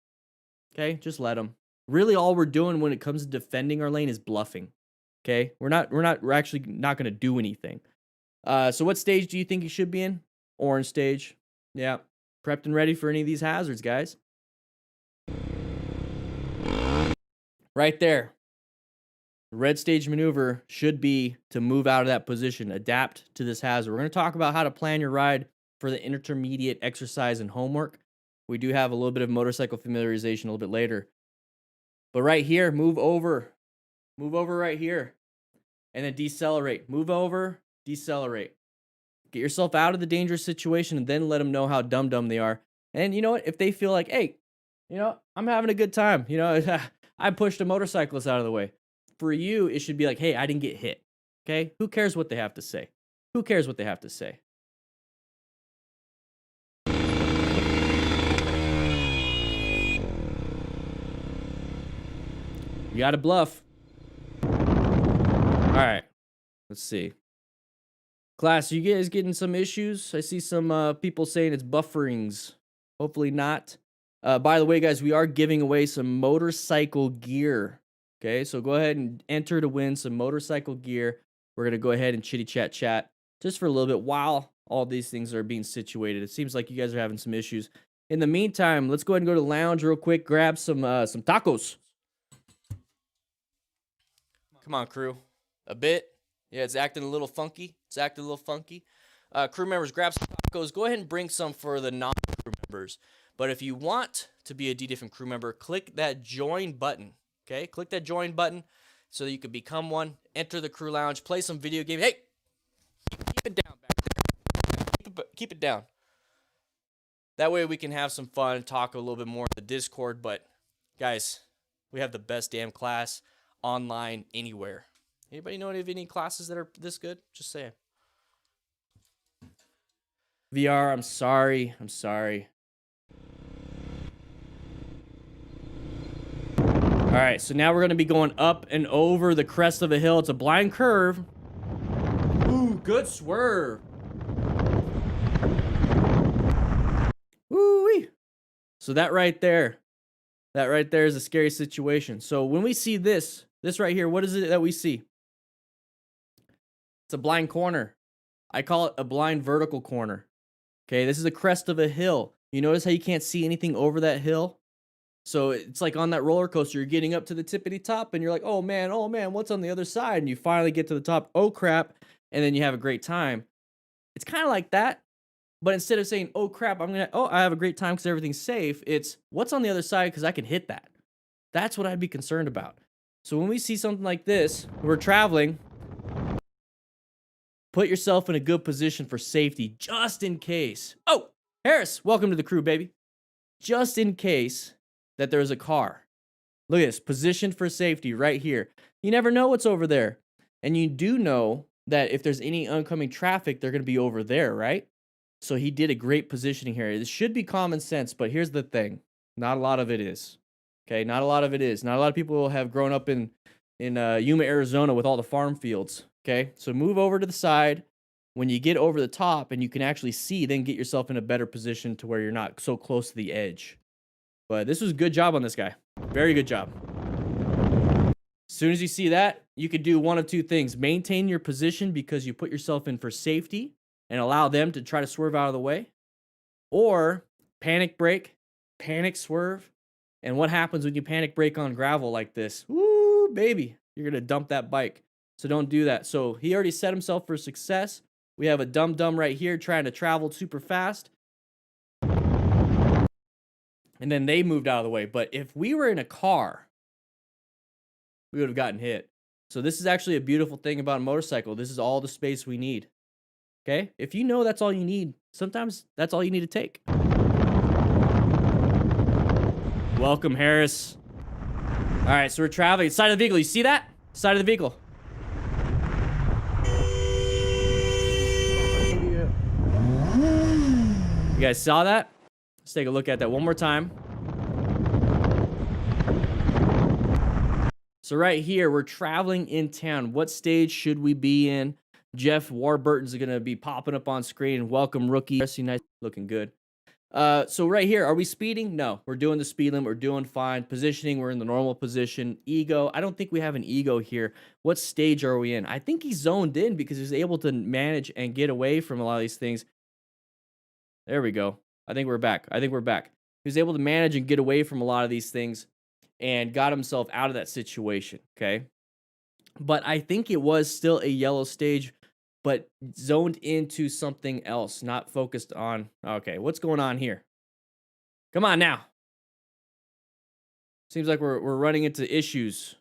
Okay, just let them. Really, all we're doing when it comes to defending our lane is bluffing. Okay, we're actually not going to do anything. So what stage do you think you should be in? Orange stage. Yeah, prepped and ready for any of these hazards, guys. Right there. The red stage maneuver should be to move out of that position, adapt to this hazard. We're going to talk about how to plan your ride for the intermediate exercise and homework. We do have a little bit of motorcycle familiarization a little bit later. But right here, move over right here, and then decelerate. Move over, decelerate. Get yourself out of the dangerous situation, and then let them know how dumb they are. And you know what? If they feel like, hey, you know, I'm having a good time. You know, I pushed a motorcyclist out of the way. For you, it should be like, hey, I didn't get hit. Okay? Who cares what they have to say? Who cares what they have to say? You got to bluff. All right. Let's see. Class, you guys getting some issues? I see some people saying it's bufferings. Hopefully not. By the way, guys, we are giving away some motorcycle gear. Okay, so go ahead and enter to win some motorcycle gear. We're going to go ahead and chitty chat just for a little bit while all these things are being situated. It seems like you guys are having some issues. In the meantime, let's go ahead and go to the lounge real quick, grab some tacos. Come on, crew. A bit. Yeah, it's acting a little funky. Crew members, grab some tacos. Go ahead and bring some for the non-crew members. But if you want to be a DDFM crew member, click that join button. Okay, click that join button so that you can become one. Enter the crew lounge, play some video game. Hey, keep it down back there. Keep it down. That way we can have some fun, talk a little bit more in the Discord. But guys, we have the best damn class online anywhere. Anybody know of any classes that are this good? Just say it. VR, I'm sorry. All right, so now we're going to be going up and over the crest of a hill. It's a blind curve. Ooh, good swerve. Woo-wee. So that right there is a scary situation. So when we see this right here, what is it that we see? It's a blind corner. I call it a blind vertical corner. Okay, this is the crest of a hill. You notice how you can't see anything over that hill? So it's like on that roller coaster, you're getting up to the tippity top and you're like, oh man, what's on the other side? And you finally get to the top, oh crap, and then you have a great time. It's kind of like that, but instead of saying, oh crap, I have a great time because everything's safe, it's what's on the other side because I can hit that. That's what I'd be concerned about. So when we see something like this, we're traveling, put yourself in a good position for safety just in case. Oh, Harris, welcome to the crew, baby. Just in case that there's a car. Look at this, positioned for safety right here. You never know what's over there. And you do know that if there's any oncoming traffic, they're going to be over there, right? So he did a great positioning here. This should be common sense, but here's the thing. Not a lot of it is. Okay, not a lot of it is. Not a lot of people have grown up in Yuma, Arizona with all the farm fields. Okay, so move over to the side. When you get over the top and you can actually see, then get yourself in a better position to where you're not so close to the edge. But this was a good job on this guy. Very good job. As soon as you see that, you could do one of two things. Maintain your position because you put yourself in for safety and allow them to try to swerve out of the way. Or panic brake, panic swerve. And what happens when you panic brake on gravel like this? Woo, baby. You're going to dump that bike. So don't do that. So he already set himself for success. We have a dum-dum right here trying to travel super fast. And then they moved out of the way. But if we were in a car, we would have gotten hit. So this is actually a beautiful thing about a motorcycle. This is all the space we need. Okay? If you know that's all you need, sometimes that's all you need to take. Welcome, Harris. All right, so we're traveling. Side of the vehicle. You see that? Side of the vehicle. You guys saw that? Let's take a look at that one more time. So right here, we're traveling in town. What stage should we be in? Jeff Warburton's going to be popping up on screen. Welcome, rookie. Nice, looking good. So right here, are we speeding? No, we're doing the speed limit. We're doing fine. Positioning, we're in the normal position. Ego, I don't think we have an ego here. What stage are we in? I think he's zoned in because he's able to manage and get away from a lot of these things. There we go. I think we're back. He was able to manage and get away from a lot of these things and got himself out of that situation, okay? but I think it was still a yellow stage, but zoned into something else, not focused on. Okay, what's going on here? Come on now. Seems like we're running into issues.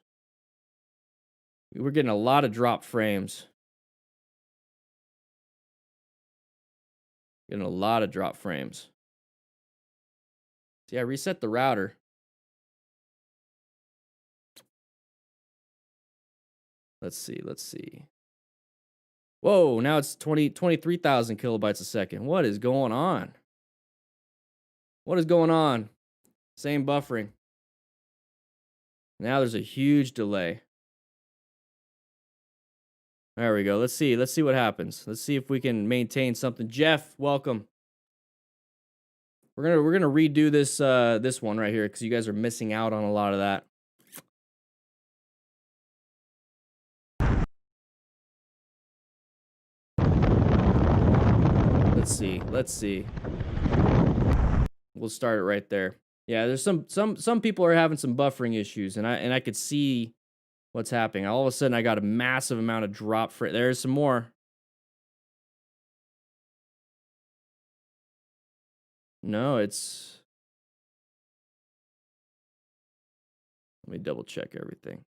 We're getting a lot of drop frames. Getting a lot of drop frames. See, I reset the router. Let's see. Whoa, now it's 23,000 kilobytes a second. What is going on? What is going on? Same buffering. Now there's a huge delay. There we go. Let's see what happens. Let's see if we can maintain something. Jeff, welcome. We're gonna redo this one right here because you guys are missing out on a lot of that. Let's see. We'll start it right there. Yeah, there's some people are having some buffering issues, and I could see what's happening. All of a sudden, I got a massive amount of drop frame. There's some more. No, it's. Let me double check everything.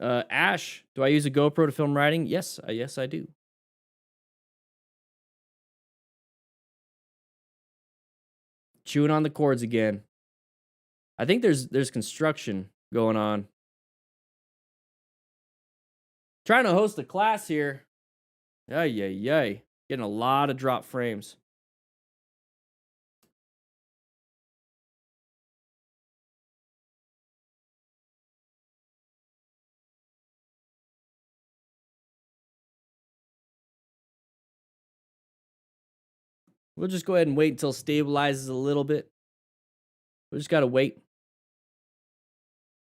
Ash, do I use a GoPro to film riding? Yes, I do. Chewing on the cords again. I think there's construction going on. Trying to host a class here. Yay. Getting a lot of drop frames. We'll just go ahead and wait until it stabilizes a little bit. We just gotta wait.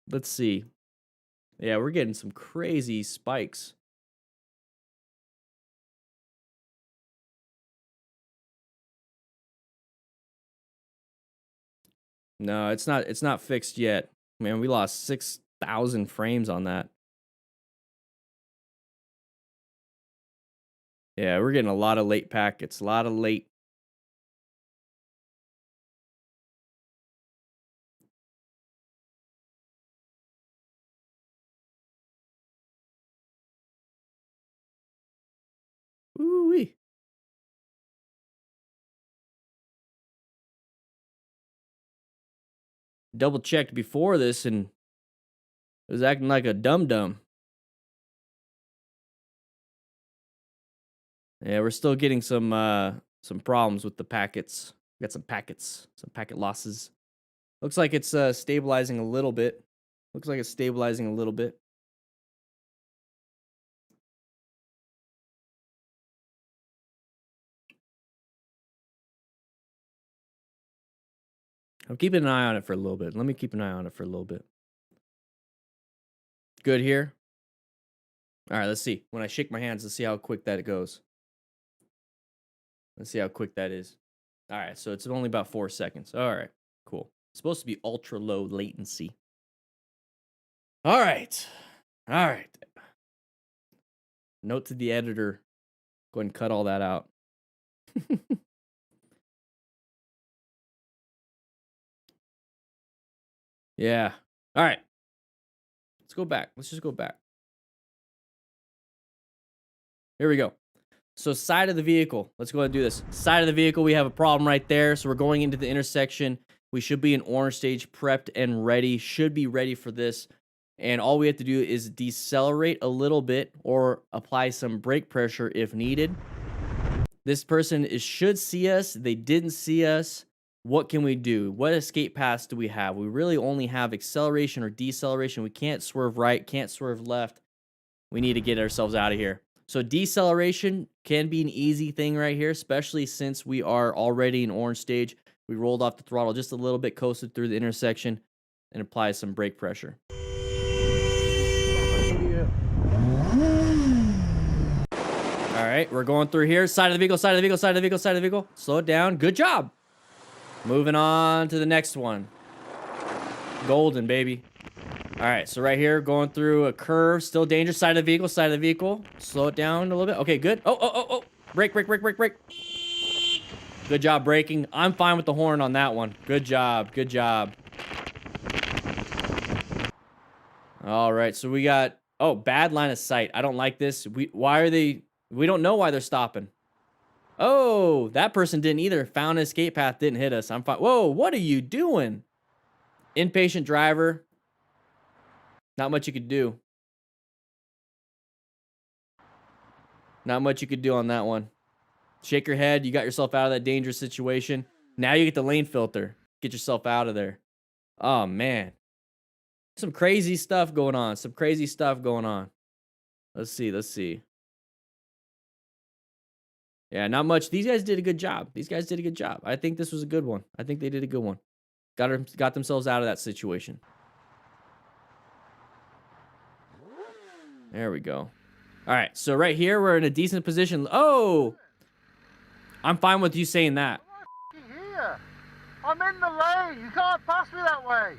Let's see. Yeah, we're getting some crazy spikes. No, it's not fixed yet. Man, we lost 6,000 frames on that. Yeah, we're getting a lot of late packets, a lot of late. Ooh-wee. Double checked before this and it was acting like a dum-dum. Yeah, we're still getting some problems with the packets. Got some packet losses. Looks like it's stabilizing a little bit. I'm keeping an eye on it for a little bit. Let me keep an eye on it for a little bit. Good here. All right, let's see. When I shake my hands, let's see how quick that it goes. Let's see how quick that is. All right, so it's only about 4 seconds. All right, cool. It's supposed to be ultra low latency. All right. Note to the editor. Go ahead and cut all that out. Yeah. All right. Let's go back. Let's just go back. Here we go. So side of the vehicle. Let's go ahead and do this. Side of the vehicle, we have a problem right there. So we're going into the intersection. We should be in orange stage, prepped and ready. Should be ready for this. And all we have to do is decelerate a little bit or apply some brake pressure if needed. This person should see us. They didn't see us. What can we do? What escape paths do we have? We really only have acceleration or deceleration. We can't swerve right, can't swerve left. We need to get ourselves out of here. So deceleration can be an easy thing right here, especially since we are already in orange stage. We rolled off the throttle just a little bit, coasted through the intersection, and applied some brake pressure. All right, we're going through here. Side of the vehicle. Slow it down. Good job. Moving on to the next one. Golden, baby. All right, so right here, going through a curve, still dangerous. Side of the vehicle, side of the vehicle. Slow it down a little bit. Okay, good. Oh. Brake. Good job braking. I'm fine with the horn on that one. Good job. All right, so we got, oh, bad line of sight. I don't like this. We don't know why they're stopping. Oh, that person didn't either. Found an escape path, didn't hit us. I'm fine. Whoa, what are you doing? Impatient driver. Not much you could do. Not much you could do on that one. Shake your head. You got yourself out of that dangerous situation. Now you get the lane filter. Get yourself out of there. Oh, man. Some crazy stuff going on. Let's see. Yeah, not much. These guys did a good job. I think this was a good one. I think they did a good one. Got themselves out of that situation. There we go. All right, so right here, we're in a decent position. Oh! I'm fine with you saying that. Here. I'm in the lane. You can't pass me that way.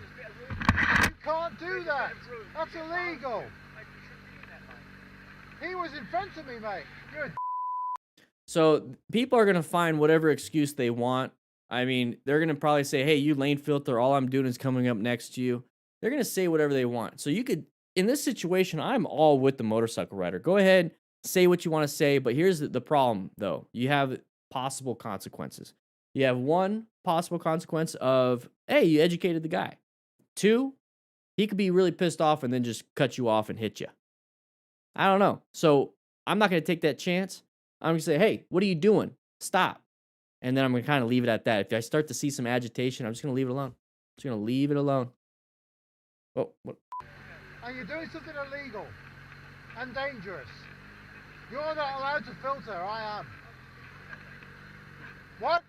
You can't do that. That's illegal. He was in front of me, mate. You're a So people are going to find whatever excuse they want. I mean, they're going to probably say, hey, you lane filter, all I'm doing is coming up next to you. They're going to say whatever they want. So you could, in this situation, I'm all with the motorcycle rider. Go ahead, say what you want to say, but here's the problem, though. You have possible consequences. You have one possible consequence of, hey, you educated the guy. Two, he could be really pissed off and then just cut you off and hit you. I don't know. So I'm not going to take that chance. I'm going to say, hey, what are you doing? Stop. And then I'm going to kind of leave it at that. If I start to see some agitation, I'm just going to leave it alone. Oh, what? And you're doing something illegal and dangerous. You're not allowed to filter. I am. What?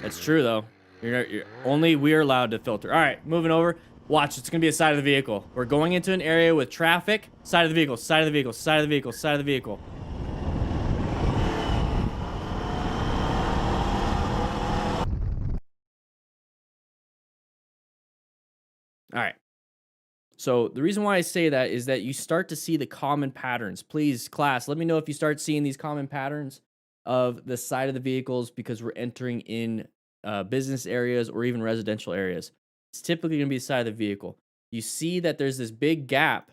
That's true, though. Only we're allowed to filter. All right, moving over. Watch, it's going to be a side of the vehicle. We're going into an area with traffic. Side of the vehicle. All right. So the reason why I say that is that you start to see the common patterns. Please, class, let me know if you start seeing these common patterns of the side of the vehicles because we're entering in business areas or even residential areas. It's typically going to be the side of the vehicle. You see that there's this big gap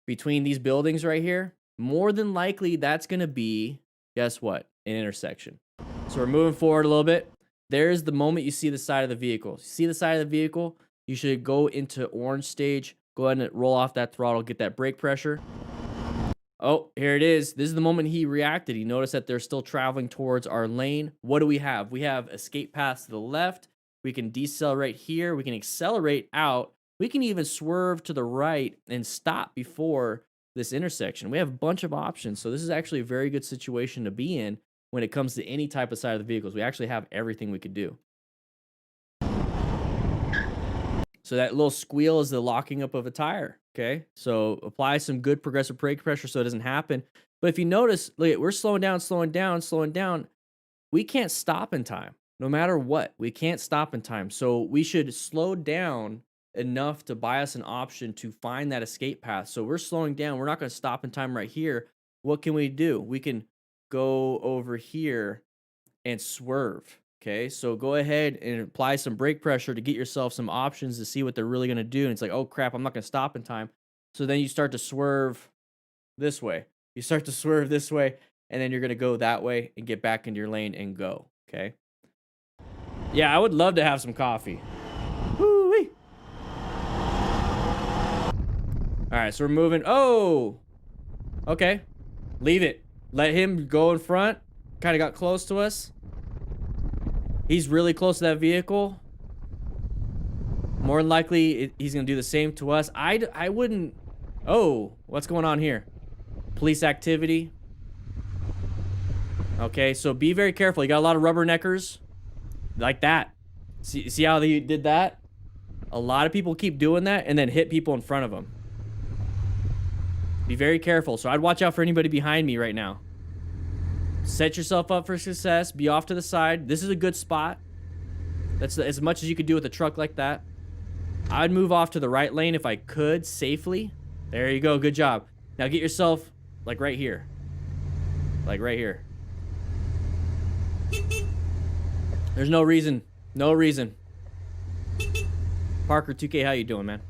between these buildings right here. More than likely, that's going to be, guess what? An intersection. So we're moving forward a little bit. There's the moment you see the side of the vehicle. See the side of the vehicle? You should go into orange stage. Go ahead and roll off that throttle. Get that brake pressure. Oh, here it is. This is the moment he reacted. He noticed that they're still traveling towards our lane. What do we have? We have escape paths to the left. We can decelerate here. We can accelerate out. We can even swerve to the right and stop before this intersection. We have a bunch of options. So this is actually a very good situation to be in when it comes to any type of side of the vehicles. We actually have everything we could do. So that little squeal is the locking up of a tire, okay? So apply some good progressive brake pressure so it doesn't happen. But if you notice, look, we're slowing down. We can't stop in time. No matter what, we can't stop in time. So we should slow down enough to buy us an option to find that escape path. So we're slowing down. We're not going to stop in time right here. What can we do? We can go over here and swerve. Okay, so go ahead and apply some brake pressure to get yourself some options to see what they're really going to do. And it's like, oh, crap, I'm not going to stop in time. So then you start to swerve this way. And then you're going to go that way and get back into your lane and go. Okay. Yeah, I would love to have some coffee. Woo-wee. All right, so we're moving. Oh, okay. Leave it. Let him go in front. Kind of got close to us. He's really close to that vehicle. More than likely, he's going to do the same to us. I wouldn't... Oh, what's going on here? Police activity. Okay, so be very careful. You got a lot of rubberneckers. Like that. See how they did that? A lot of people keep doing that and then hit people in front of them. Be very careful. So I'd watch out for anybody behind me right now. Set yourself up for success. Be off to the side. This is a good spot. That's as much as you could do with a truck like that. I'd move off to the right lane if I could safely. There you go. Good job. Now get yourself like right here. Like right here. There's no reason. No reason. Parker 2K, how you doing, man?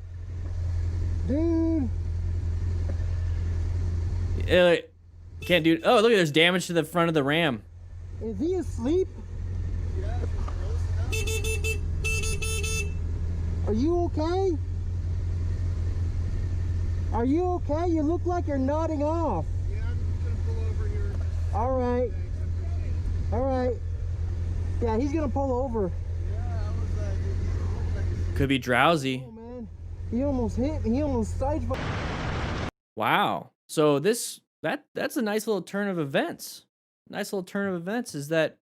Dude. Can't do. Oh, look, there's damage to the front of the Ram. Is he asleep? Are you okay? Are you okay? You look like you're nodding off. Yeah, I'm gonna pull over here. All right. All right. Yeah, he's gonna pull over. Yeah, I was like, Could be drowsy. Oh man, he almost hit me. He almost side. Wow. So that's a nice little turn of events. Nice little turn of events is that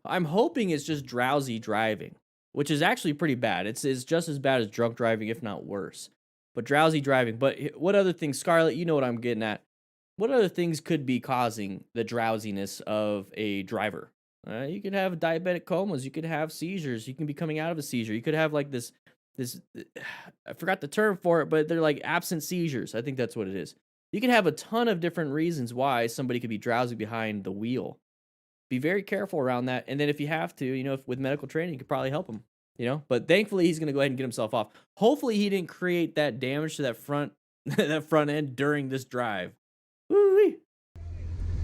I'm hoping it's just drowsy driving, which is actually pretty bad. It's just as bad as drunk driving, if not worse. But drowsy driving. But what other things, Scarlett, you know what I'm getting at. What other things could be causing the drowsiness of a driver? You could have diabetic comas. You could have seizures. You can be coming out of a seizure. You could have like this, I forgot the term for it, but they're like absent seizures. I think that's what it is. You can have a ton of different reasons why somebody could be drowsy behind the wheel. Be very careful around that. And then if you have to, you know, with medical training, you could probably help him, you know, but thankfully he's going to go ahead and get himself off. Hopefully he didn't create that damage to that front, that front end during this drive. Woo-wee.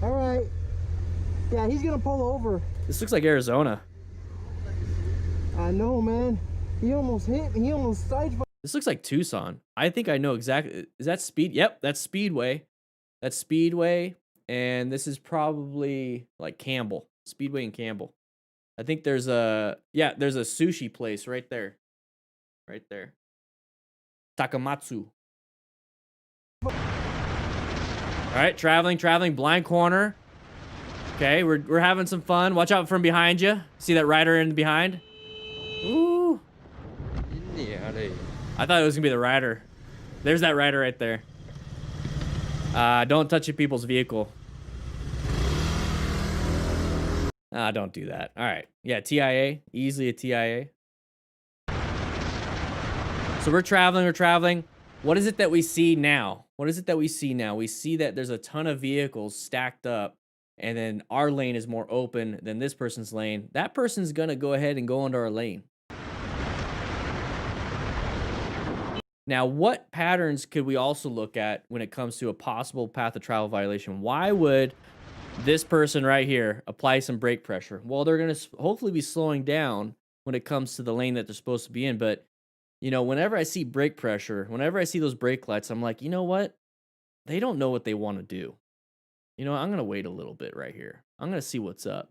All right. Yeah, he's gonna pull over. This looks like Arizona. I know, man. He almost hit me. He almost side. This looks like Tucson. I think I know exactly. Is that Speed? Yep, that's Speedway. That's Speedway. And this is probably like Campbell. Speedway and Campbell. I think there's a, yeah, there's a sushi place right there. Right there. Takamatsu. All right, traveling, blind corner. Okay, we're having some fun. Watch out from behind you. See that rider in behind? Ooh. I thought it was gonna be the rider. There's that rider right there. Don't touch people's vehicle. Don't do that. All right. Yeah, TIA. Easily a TIA. So we're traveling. What is it that we see now? We see that there's a ton of vehicles stacked up, and then our lane is more open than this person's lane. That person's gonna go ahead and go into our lane. Now, what patterns could we also look at when it comes to a possible path of travel violation? Why would this person right here apply some brake pressure? Well, they're going to hopefully be slowing down when it comes to the lane that they're supposed to be in. But, you know, whenever I see brake pressure, whenever I see those brake lights, I'm like, you know what? They don't know what they want to do. You know, I'm going to wait a little bit right here. I'm going to see what's up.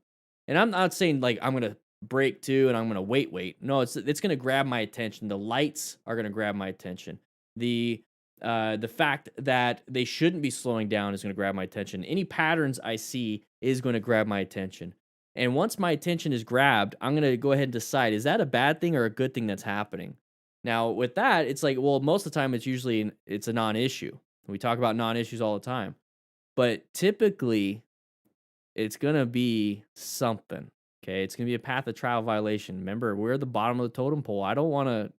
And I'm not saying like I'm going to brake too and I'm going to wait. No, it's going to grab my attention. The lights are going to grab my attention. The fact that they shouldn't be slowing down is going to grab my attention. Any patterns I see is going to grab my attention. And once my attention is grabbed, I'm going to go ahead and decide, is that a bad thing or a good thing that's happening? Now, with that, it's like, well, most of the time it's a non-issue. We talk about non-issues all the time. But typically, it's going to be something. Okay, it's going to be a path of travel violation. Remember, we're at the bottom of the totem pole. I don't want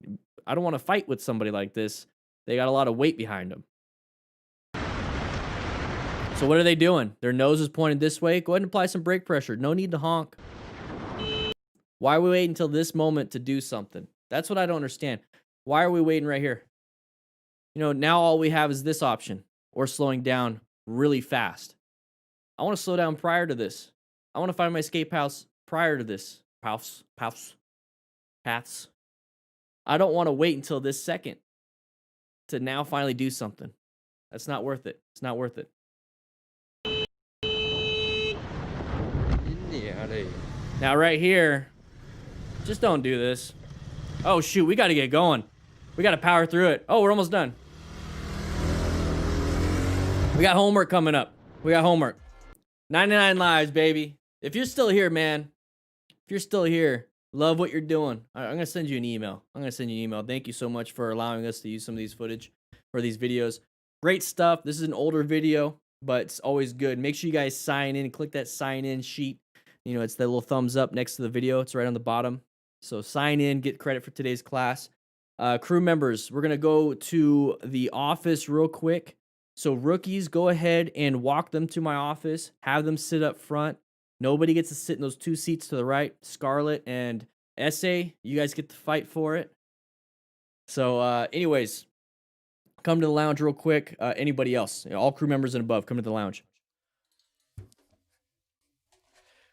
to fight with somebody like this. They got a lot of weight behind them. So what are they doing? Their nose is pointed this way. Go ahead and apply some brake pressure. No need to honk. Why are we waiting until this moment to do something? That's what I don't understand. Why are we waiting right here? You know, now all we have is this option, or slowing down really fast. I want to slow down prior to this. I want to find my escape house prior to this. Paths. I don't want to wait until this second to now finally do something. That's not worth it. It's not worth it. Now right here, just don't do this. Oh shoot, we got to get going. We got to power through it. Oh, we're almost done. We got homework coming up. 99 lives, baby. If you're still here, man, if you're still here, love what you're doing. I'm going to send you an email. Thank you so much for allowing us to use some of these footage for these videos. Great stuff. This is an older video, but it's always good. Make sure you guys sign in. Click that sign in sheet. You know, it's that little thumbs up next to the video. It's right on the bottom. So sign in, get credit for today's class. Crew members, we're going to go to the office real quick. So rookies, go ahead and walk them to my office. Have them sit up front. Nobody gets to sit in those 2 seats to the right. Scarlett and S.A., you guys get to fight for it. So anyways, come to the lounge real quick. Anybody else? All crew members and above, come to the lounge.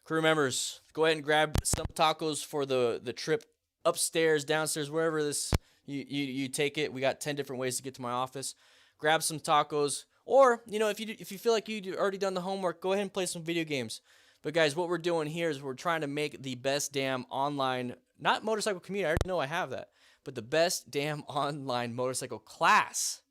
Crew members, go ahead and grab some tacos for the trip upstairs, downstairs, wherever this you take it. We got 10 different ways to get to my office. Grab some tacos, or if you feel like you already done the homework, go ahead and play some video games. But guys, what we're doing here is we're trying to make the best damn online, not motorcycle community. I already know I have that, but the best damn online motorcycle class.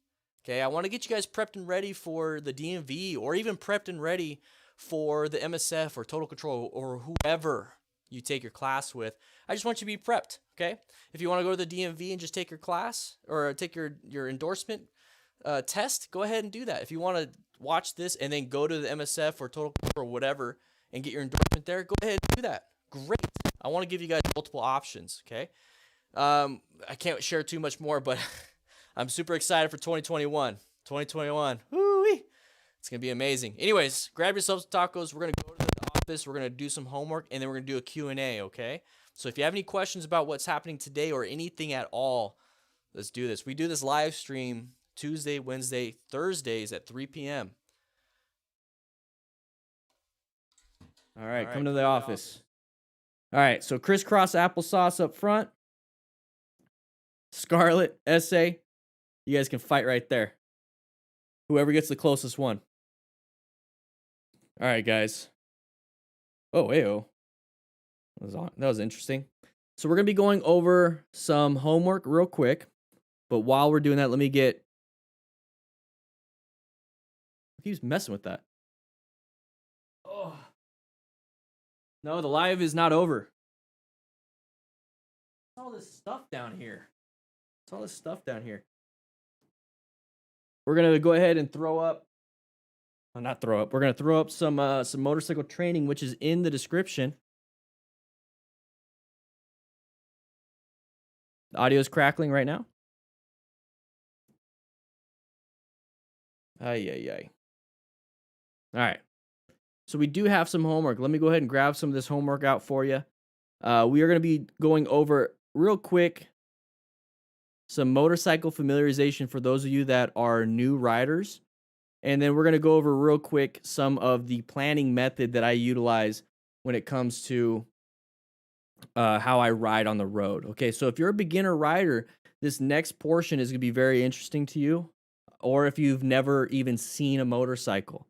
Okay, I want to get you guys prepped and ready for the DMV, or even prepped and ready for the MSF or Total Control or whoever you take your class with. I just want you to be prepped, okay? If you want to go to the DMV and just take your class or take your endorsement test, go ahead and do that. If you want to watch this and then go to the MSF or Total Control or whatever and get your endorsement there, go ahead and do that. Great. I want to give you guys multiple options, okay? I can't share too much more, but I'm super excited for 2021. 2021. Woo-wee. It's going to be amazing. Anyways, grab yourselves some tacos. We're going to go to the office. We're going to do some homework, and then we're going to do a Q&A, okay? So if you have any questions about what's happening today or anything at all, let's do this. We do this live stream Tuesday, Wednesday, Thursdays at 3 p.m. All right, come to the office. All right, so crisscross applesauce up front. Scarlett, S.A., you guys can fight right there. Whoever gets the closest one. All right, guys. Oh, ayo. That was interesting. So we're going to be going over some homework real quick. But while we're doing that, let me get... He's messing with that. Oh. No, the live is not over. What's all this stuff down here? What's all this stuff down here? We're going to go ahead and throw up... Oh, not throw up. We're going to throw up some motorcycle training, which is in the description. The audio is crackling right now. Ay. All right. So we do have some homework. Let me go ahead and grab some of this homework out for you. We are going to be going over real quick some motorcycle familiarization for those of you that are new riders. And then we're going to go over real quick some of the planning method that I utilize when it comes to how I ride on the road. Okay, so if you're a beginner rider, this next portion is going to be very interesting to you, or if you've never even seen a motorcycle.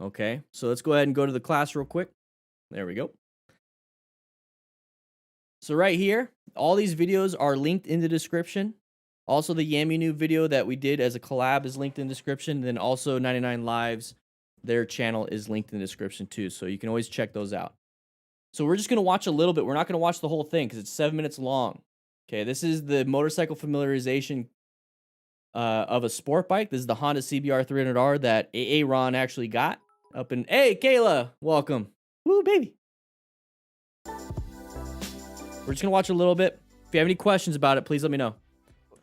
Okay, so let's go ahead and go to the class real quick. There we go. So right here, all these videos are linked in the description. Also, the Yamunu video that we did as a collab is linked in the description. And then also 99 Lives, their channel is linked in the description too. So you can always check those out. So we're just going to watch a little bit. We're not going to watch the whole thing because it's 7 minutes long. Okay, this is the motorcycle familiarization of a sport bike. This is the Honda CBR 300R that AA Ron actually got up in... Hey, Kayla, welcome. Woo, baby. We're just going to watch a little bit. If you have any questions about it, please let me know.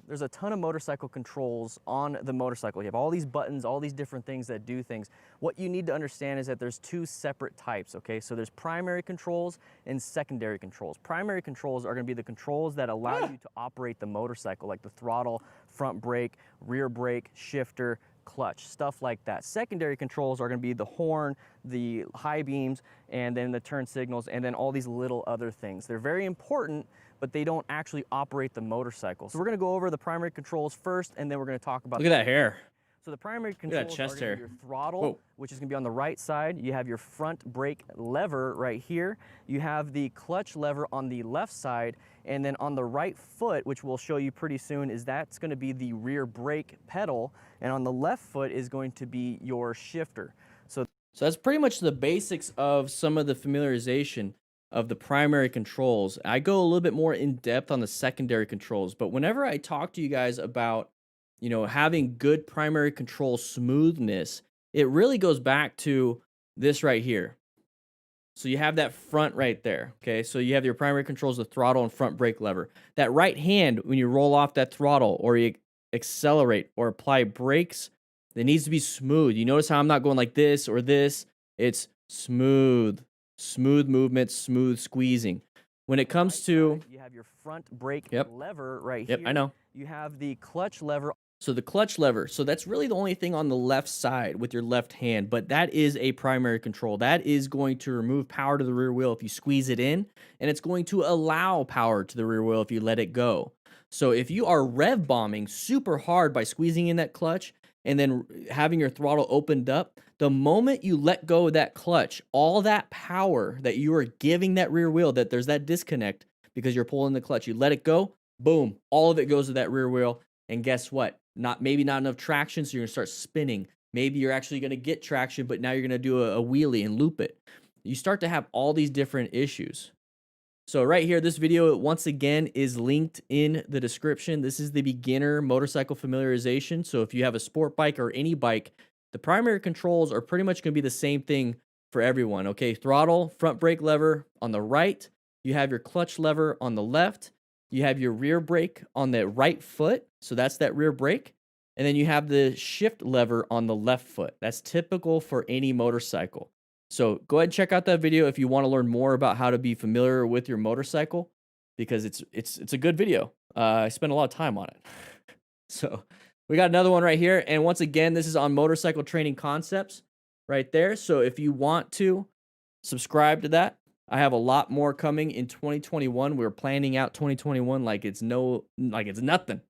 There's a ton of motorcycle controls on the motorcycle. You have all these buttons, all these different things that do things. What you need to understand is that there's two separate types, okay? So there's primary controls and secondary controls. Primary controls are gonna be the controls that allow you to operate the motorcycle, like the throttle, front brake, rear brake, shifter, clutch, stuff like that. Secondary controls are going to be the horn, the high beams, and then the turn signals, and then all these little other things. They're very important, but they don't actually operate the motorcycle. So we're going to go over the primary controls first, and then we're going to talk about... Look at that hair. So the primary controls are going to be your throttle, which is going to be on the right side. You have your front brake lever right here. You have the clutch lever on the left side, and then on the right foot, which we'll show you pretty soon, is that's going to be the rear brake pedal, and on the left foot is going to be your shifter. So that's pretty much the basics of some of the familiarization of the primary controls. I go a little bit more in depth on the secondary controls, but whenever I talk to you guys about, you know, having good primary control smoothness, it really goes back to this right here. So you have that front right there, okay? So you have your primary controls, the throttle and front brake lever. That right hand, when you roll off that throttle or you accelerate or apply brakes, it needs to be smooth. You notice how I'm not going like this or this? It's smooth. Smooth movement, smooth squeezing. When it comes to... You have your front brake Yep. lever right Yep, here. I know. You have the clutch lever. So the clutch lever, so that's really the only thing on the left side with your left hand, but that is a primary control. That is going to remove power to the rear wheel if you squeeze it in, and it's going to allow power to the rear wheel if you let it go. So if you are rev bombing super hard by squeezing in that clutch and then having your throttle opened up, the moment you let go of that clutch, all that power that you are giving that rear wheel, that there's that disconnect because you're pulling the clutch, you let it go, boom, all of it goes to that rear wheel. And guess what? Maybe not enough traction, so you're gonna start spinning. Maybe you're actually gonna get traction, but now you're gonna do a wheelie and loop it. You start to have all these different issues. So right here, this video, once again, is linked in the description. This is the beginner motorcycle familiarization. So if you have a sport bike or any bike, the primary controls are pretty much gonna be the same thing for everyone, okay? Throttle, front brake lever on the right. You have your clutch lever on the left. You have your rear brake on the right foot, so that's that rear brake. And then you have the shift lever on the left foot. That's typical for any motorcycle. So go ahead and check out that video if you want to learn more about how to be familiar with your motorcycle, because it's a good video. I spent a lot of time on it. So we got another one right here. And once again, this is on motorcycle training concepts right there. So if you want to subscribe to that, I have a lot more coming in 2021. We're planning out 2021 like it's nothing.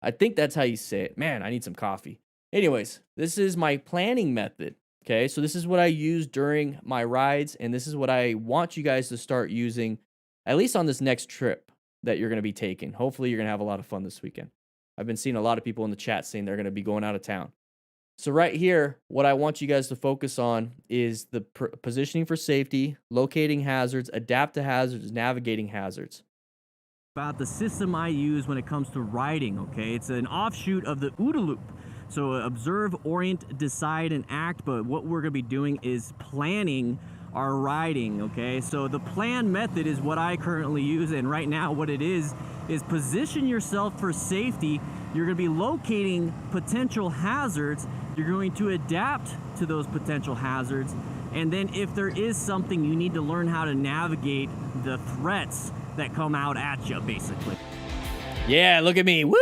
I think that's how you say it. Man, I need some coffee. Anyways, this is my planning method. Okay, so this is what I use during my rides, and this is what I want you guys to start using, at least on this next trip that you're going to be taking. Hopefully, you're going to have a lot of fun this weekend. I've been seeing a lot of people in the chat saying they're going to be going out of town. So right here, what I want you guys to focus on is the positioning for safety, locating hazards, adapt to hazards, navigating hazards. About the system I use when it comes to riding, okay? It's an offshoot of the OODA loop. So observe, orient, decide, and act, but what we're gonna be doing is planning our riding, okay? So the plan method is what I currently use, and right now what it is position yourself for safety. You're gonna be locating potential hazards. You're going to adapt to those potential hazards. And then if there is something, you need to learn how to navigate the threats that come out at you, basically. Yeah, look at me, woo!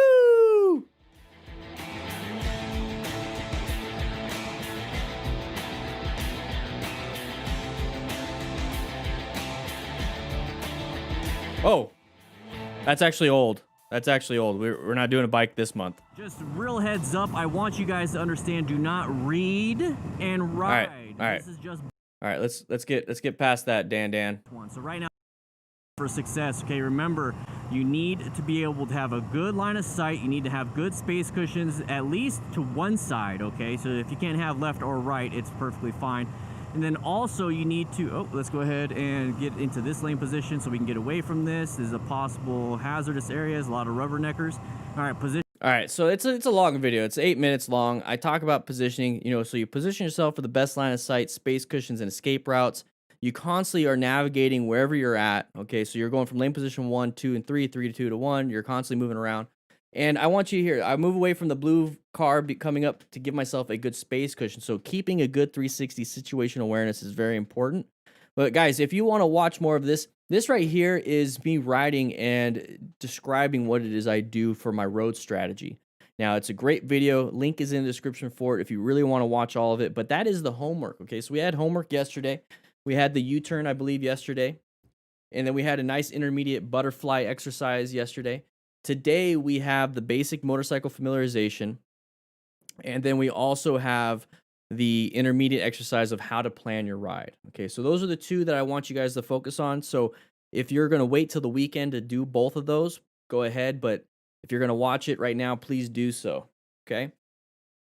Oh, that's actually old. That's actually old. We're not doing a bike this month. Just real heads up, I want you guys to understand, do not read and ride. All right. This is just All right, let's get past that, Dan. one. So right now, for success, okay, remember, you need to be able to have a good line of sight. You need to have good space cushions, at least to one side, okay? So if you can't have left or right, it's perfectly fine. And then also you need to, let's go ahead and get into this lane position so we can get away from this. There's a possible hazardous areas, a lot of rubberneckers. All right, position. All right, so it's a long video. It's 8 minutes long. I talk about positioning, so you position yourself for the best line of sight, space cushions, and escape routes. You constantly are navigating wherever you're at, okay? So you're going from lane position 1, 2, and 3, 3 to 2 to 1. You're constantly moving around. And I want you here, I move away from the blue car coming up to give myself a good space cushion. So keeping a good 360 situational awareness is very important. But guys, if you want to watch more of this right here is me writing and describing what it is I do for my road strategy. Now, it's a great video. Link is in the description for it if you really want to watch all of it. But that is the homework, okay? So we had homework yesterday. We had the U-turn, I believe, yesterday. And then we had a nice intermediate butterfly exercise yesterday. Today, we have the basic motorcycle familiarization. And then we also have the intermediate exercise of how to plan your ride. Okay, so those are the two that I want you guys to focus on. So if you're going to wait till the weekend to do both of those, go ahead. But if you're going to watch it right now, please do so. Okay.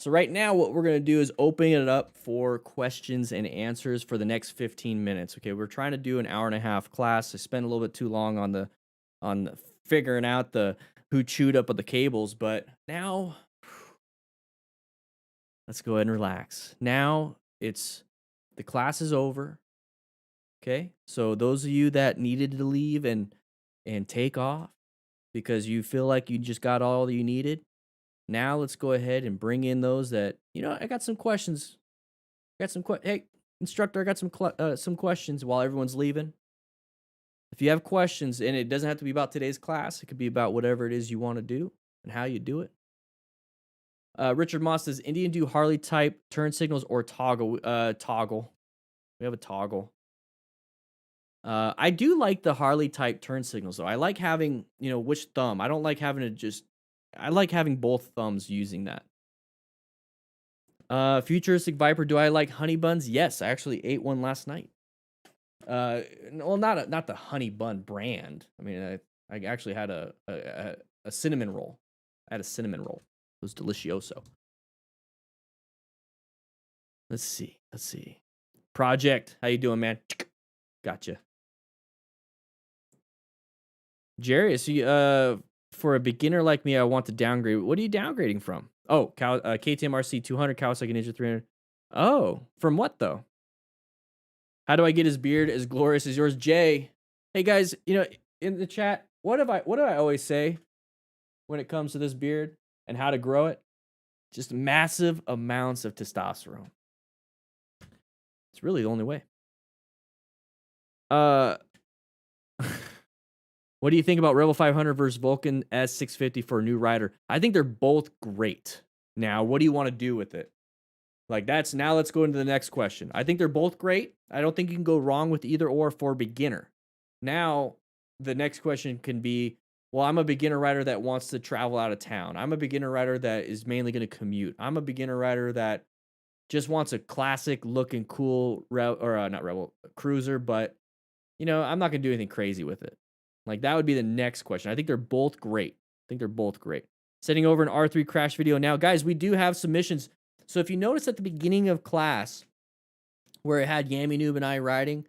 So right now, what we're going to do is open it up for questions and answers for the next 15 minutes. Okay, we're trying to do an hour and a half class. I spent a little bit too long on the figuring out who chewed up of the cables, but now let's go ahead and relax. Now the class is over. Okay, so those of you that needed to leave and take off because you feel like you just got all that you needed, now let's go ahead and bring in those that I got some questions. Hey, instructor, I got some questions while everyone's leaving. If you have questions, and it doesn't have to be about today's class, it could be about whatever it is you want to do and how you do it. Richard Moss says, Indian do Harley type turn signals or toggle? Toggle. We have a toggle. I do like the Harley type turn signals though. I like having, which thumb. I don't like having I like having both thumbs using that. Futuristic Viper, do I like honey buns? Yes, I actually ate one last night. Well, not the honey bun brand. I mean, I actually had a cinnamon roll. I had a cinnamon roll. It was delicioso. Let's see. Project, how you doing, man? Gotcha. Jarius, for a beginner like me, I want to downgrade. What are you downgrading from? Oh, KTM RC 200, Kawasaki Ninja 300. Oh, from what though? How do I get his beard as glorious as yours, Jay? Hey guys, in the chat, what do I always say when it comes to this beard and how to grow it? Just massive amounts of testosterone. It's really the only way. What do you think about Rebel 500 versus Vulcan S650 for a new rider? I think they're both great. Now, what do you want to do with it? Now let's go into the next question. I think they're both great. I don't think you can go wrong with either or for beginner. Now, the next question can be, well, I'm a beginner rider that wants to travel out of town. I'm a beginner rider that is mainly going to commute. I'm a beginner rider that just wants a classic looking cool cruiser, but I'm not going to do anything crazy with it. That would be the next question. I think they're both great. Sending over an R3 crash video now. Guys, we do have submissions. So if you notice at the beginning of class where it had Yami Noob and I riding,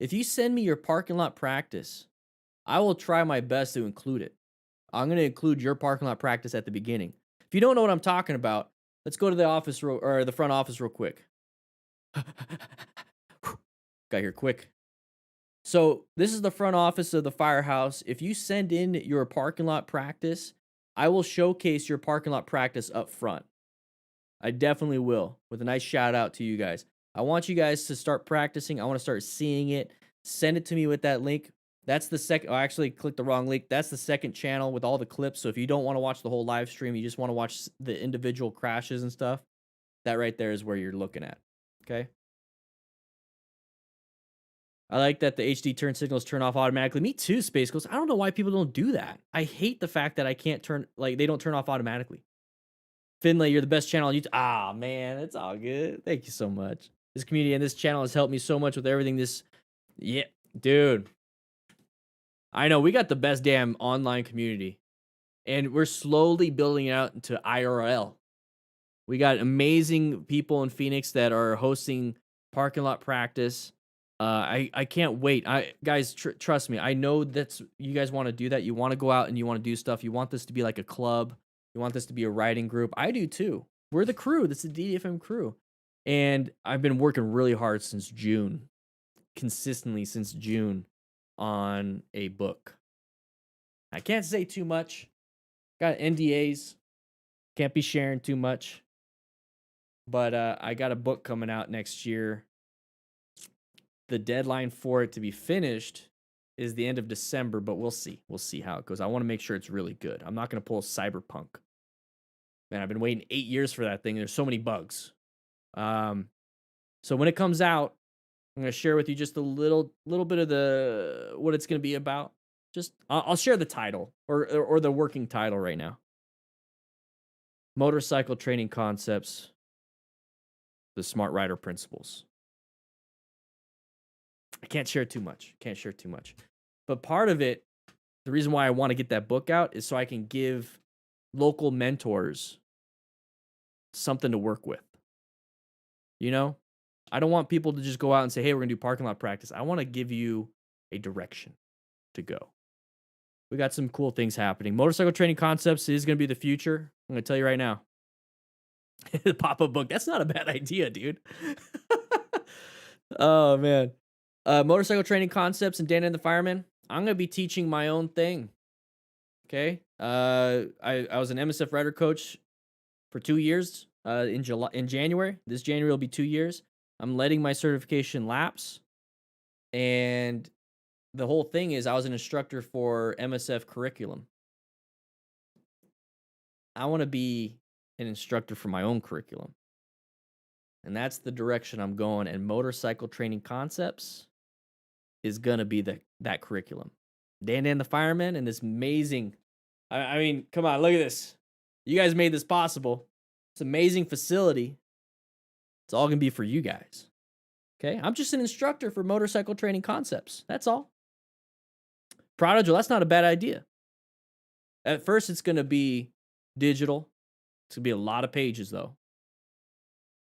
if you send me your parking lot practice, I will try my best to include it. I'm going to include your parking lot practice at the beginning. If you don't know what I'm talking about, let's go to the front office real quick. Got here quick. So this is the front office of the firehouse. If you send in your parking lot practice, I will showcase your parking lot practice up front. I definitely will, with a nice shout out to you guys. I want you guys to start practicing. I want to start seeing it. Send it to me with that link. That's the second. I actually clicked the wrong link. That's the second channel with all the clips. So if you don't want to watch the whole live stream, you just want to watch the individual crashes and stuff, that right there is where you're looking at. Okay. I like that the HD turn signals turn off automatically. Me too, Space Ghost. I don't know why people don't do that. I hate the fact that I can't they don't turn off automatically. Finlay, you're the best channel on YouTube. Ah, man, it's all good. Thank you so much. This community and this channel has helped me so much with everything. Yeah, dude. I know, we got the best damn online community. And we're slowly building it out into IRL. We got amazing people in Phoenix that are hosting parking lot practice. I can't wait. Guys, trust me. I know that you guys want to do that. You want to go out and you want to do stuff. You want this to be like a club. You want this to be a riding group. I do too. We're the crew. This is the DDFM crew. And I've been working really hard since June. Consistently since June on a book. I can't say too much. Got NDAs. Can't be sharing too much. But I got a book coming out next year. The deadline for it to be finished is the end of December, but we'll see. We'll see how it goes. I want to make sure it's really good. I'm not going to pull Cyberpunk. Man, I've been waiting 8 years for that thing. There's so many bugs. So when it comes out, I'm going to share with you just a little bit of what it's going to be about. I'll share the title or the working title right now. Motorcycle Training Concepts, the Smart Rider Principles. I can't share too much. But part of it, the reason why I want to get that book out is so I can give local mentors something to work with. I don't want people to just go out and say, hey, we're going to do parking lot practice. I want to give you a direction to go. We got some cool things happening. Motorcycle Training Concepts is going to be the future. I'm going to tell you right now. The pop-up book. That's not a bad idea, dude. Oh, man. Motorcycle training concepts and Dan and the Fireman. I'm gonna be teaching my own thing. Okay. I was an MSF rider coach for 2 years. In January. This January will be 2 years. I'm letting my certification lapse, and the whole thing is I was an instructor for MSF curriculum. I want to be an instructor for my own curriculum. And that's the direction I'm going. And motorcycle training concepts is going to be that curriculum. Dan the Fireman and this amazing, I mean, come on, look at this. You guys made this possible. It's an amazing facility. It's all going to be for you guys. Okay? I'm just an instructor for motorcycle training concepts. That's all. Prodigal, that's not a bad idea. At first, it's going to be digital. It's going to be a lot of pages, though.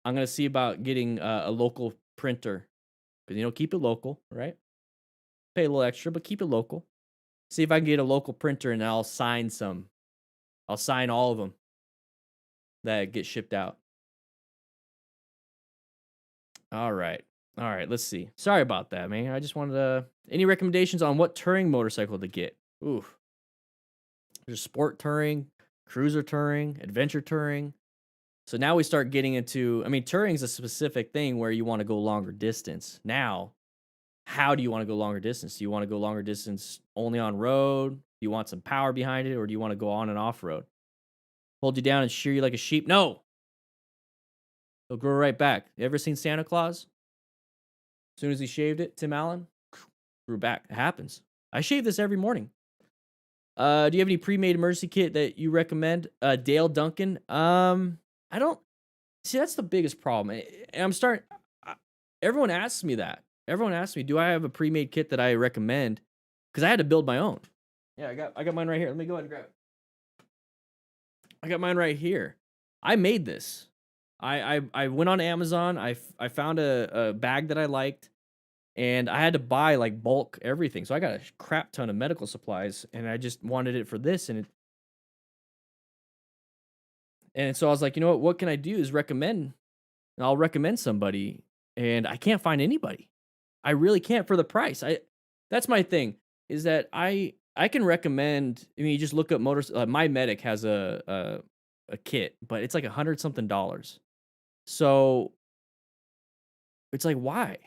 I'm going to see about getting a local printer. Because, keep it local, right? Pay a little extra, but keep it local. See if I can get a local printer, and I'll sign some. I'll sign all of them that get shipped out. All right. Let's see. Sorry about that, man. I just wanted to... Any recommendations on what touring motorcycle to get? Oof. There's sport touring, cruiser touring, adventure touring. So now we start getting into... touring is a specific thing where you want to go longer distance. Now, how do you want to go longer distance? Do you want to go longer distance only on road? Do you want some power behind it? Or do you want to go on and off road? Hold you down and shear you like a sheep? No! It'll grow right back. You ever seen Santa Claus? As soon as he shaved it, Tim Allen, grew back. It happens. I shave this every morning. Do you have any pre-made emergency kit that you recommend? Dale Duncan. I don't... See, that's the biggest problem. And everyone asks me that. Everyone asks me, do I have a pre-made kit that I recommend? Because I had to build my own. Yeah, I got mine right here. Let me go ahead and grab it. I got mine right here. I made this. I went on Amazon. I found a bag that I liked, and I had to buy like bulk everything. So I got a crap ton of medical supplies, and I just wanted it for this. And so I was like, what can I do is recommend. And I'll recommend somebody, and I can't find anybody. I really can't for the price. That's my thing, is that I can recommend. You just look up My Medic has a kit, but it's like $100-something. So it's like, why?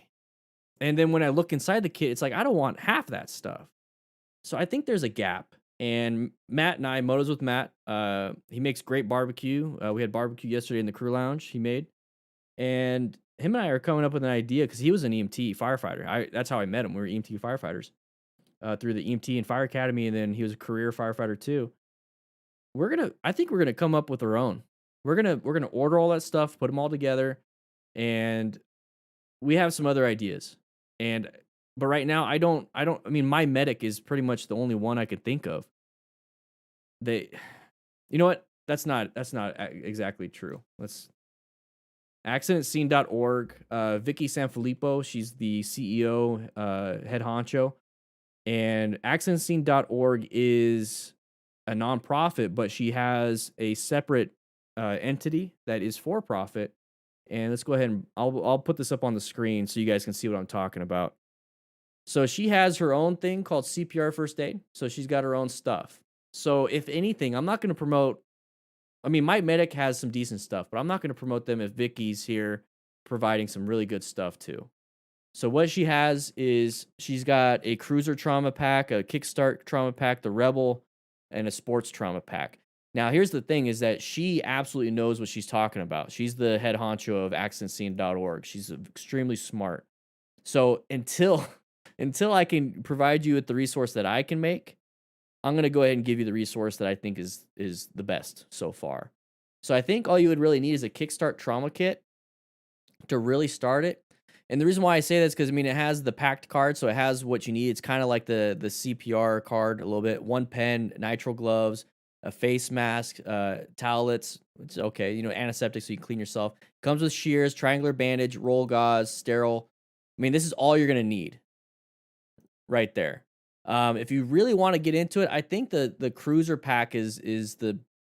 And then when I look inside the kit, it's like, I don't want half that stuff. So I think there's a gap. And Matt and I, Motos with Matt, he makes great barbecue. We had barbecue yesterday in the crew lounge he made. And him and I are coming up with an idea because he was an EMT firefighter. That's how I met him. We were EMT firefighters through the EMT and Fire Academy. And then he was a career firefighter too. I think we're gonna come up with our own. We're gonna order all that stuff, put them all together, and we have some other ideas. But right now, My Medic is pretty much the only one I could think of. You know what? That's not exactly true. Let's accidentscene.org. Vicky Sanfilippo, she's the CEO, head honcho, and accidentscene.org is a nonprofit, but she has a separate entity that is for profit. And let's go ahead and I'll put this up on the screen so you guys can see what I'm talking about. So she has her own thing called CPR First Aid. So she's got her own stuff. So if anything, I'm not going to promote. My Medic has some decent stuff, but I'm not going to promote them if Vicky's here providing some really good stuff too. So what she has is she's got a cruiser trauma pack, a kickstart trauma pack, the Rebel, and a sports trauma pack. Now, here's the thing, is that she absolutely knows what she's talking about. She's the head honcho of accidentscene.org. She's extremely smart. So until I can provide you with the resource that I can make, I'm going to go ahead and give you the resource that I think is the best so far. So I think all you would really need is a kickstart trauma kit to really start it. And the reason why I say that is because, it has the packed card, so it has what you need. It's kind of like the CPR card a little bit. One pen, nitrile gloves, a face mask, towelettes. It's okay, antiseptic so you can clean yourself. Comes with shears, triangular bandage, roll gauze, sterile. This is all you're going to need right there. If you really want to get into it, I think the cruiser pack is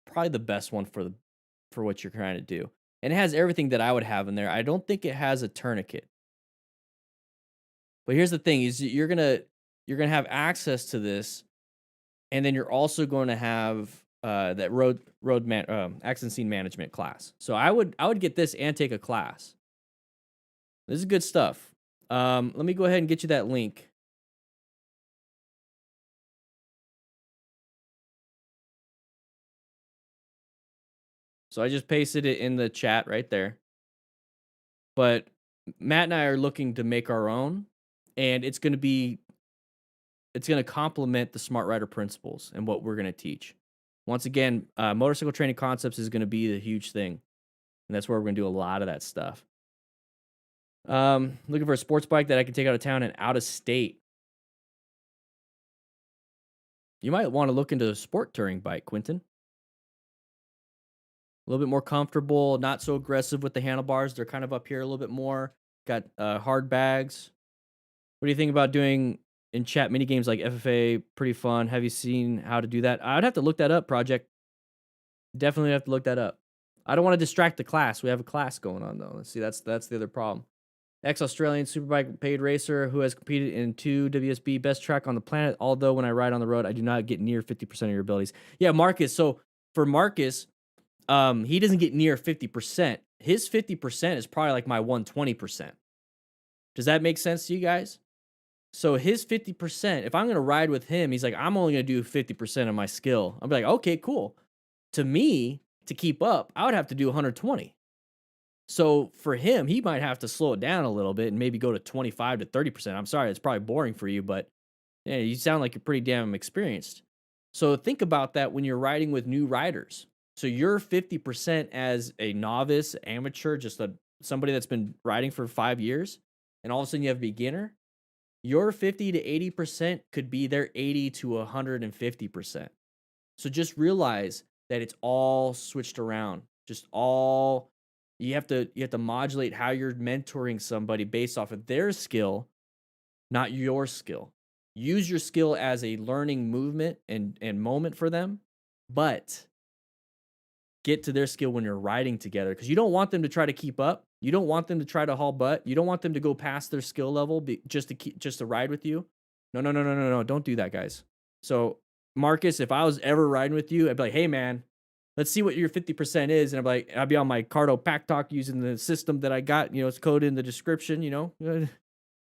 probably the best one for what you're trying to do. And it has everything that I would have in there. I don't think it has a tourniquet. But here's the thing: is you're gonna have access to this, and then you're also going to have that accident scene management class. So I would get this and take a class. This is good stuff. Let me go ahead and get you that link. So I just pasted it in the chat right there. But Matt and I are looking to make our own, and it's going to complement the Smart Rider principles and what we're going to teach. Once again, motorcycle training concepts is going to be the huge thing, and that's where we're going to do a lot of that stuff. Looking for a sports bike that I can take out of town and out of state. You might want to look into a sport touring bike, Quentin. A little bit more comfortable, not so aggressive with the handlebars. They're kind of up here a little bit more. Got hard bags. What do you think about doing in chat mini games like FFA? Pretty fun. Have you seen how to do that? I'd have to look that up, Project. Definitely have to look that up. I don't want to distract the class. We have a class going on though. Let's see, that's the other problem. Ex-Australian superbike paid racer who has competed in 2 WSB best track on the planet. Although when I ride on the road, I do not get near 50% of your abilities. Yeah, Marcus. So for Marcus, he doesn't get near 50%. His 50% is probably like my 120%. Does that make sense to you guys? So his 50%, if I'm going to ride with him, he's like, I'm only going to do 50% of my skill. I'll be like, okay, cool. To me, to keep up, I would have to do 120. So for him, he might have to slow it down a little bit and maybe go to 25 to 30%. I'm sorry, it's probably boring for you, but yeah, you sound like you're pretty damn experienced. So think about that when you're riding with new riders. So you're 50% as a novice, amateur, just somebody that's been riding for 5 years, and all of a sudden you have a beginner. Your 50 to 80% could be their 80 to 150%. So just realize that it's all switched around. You have to modulate how you're mentoring somebody based off of their skill, not your skill. Use your skill as a learning movement and moment for them, but get to their skill when you're riding together, because you don't want them to try to keep up. You don't want them to try to haul butt. You don't want them to go past their skill level just to ride with you. No. Don't do that, guys. So Marcus, if I was ever riding with you, I'd be like, hey man, let's see what your 50% is. And I'd be on my Cardo Pack Talk using the system that I got. It's coded in the description, you get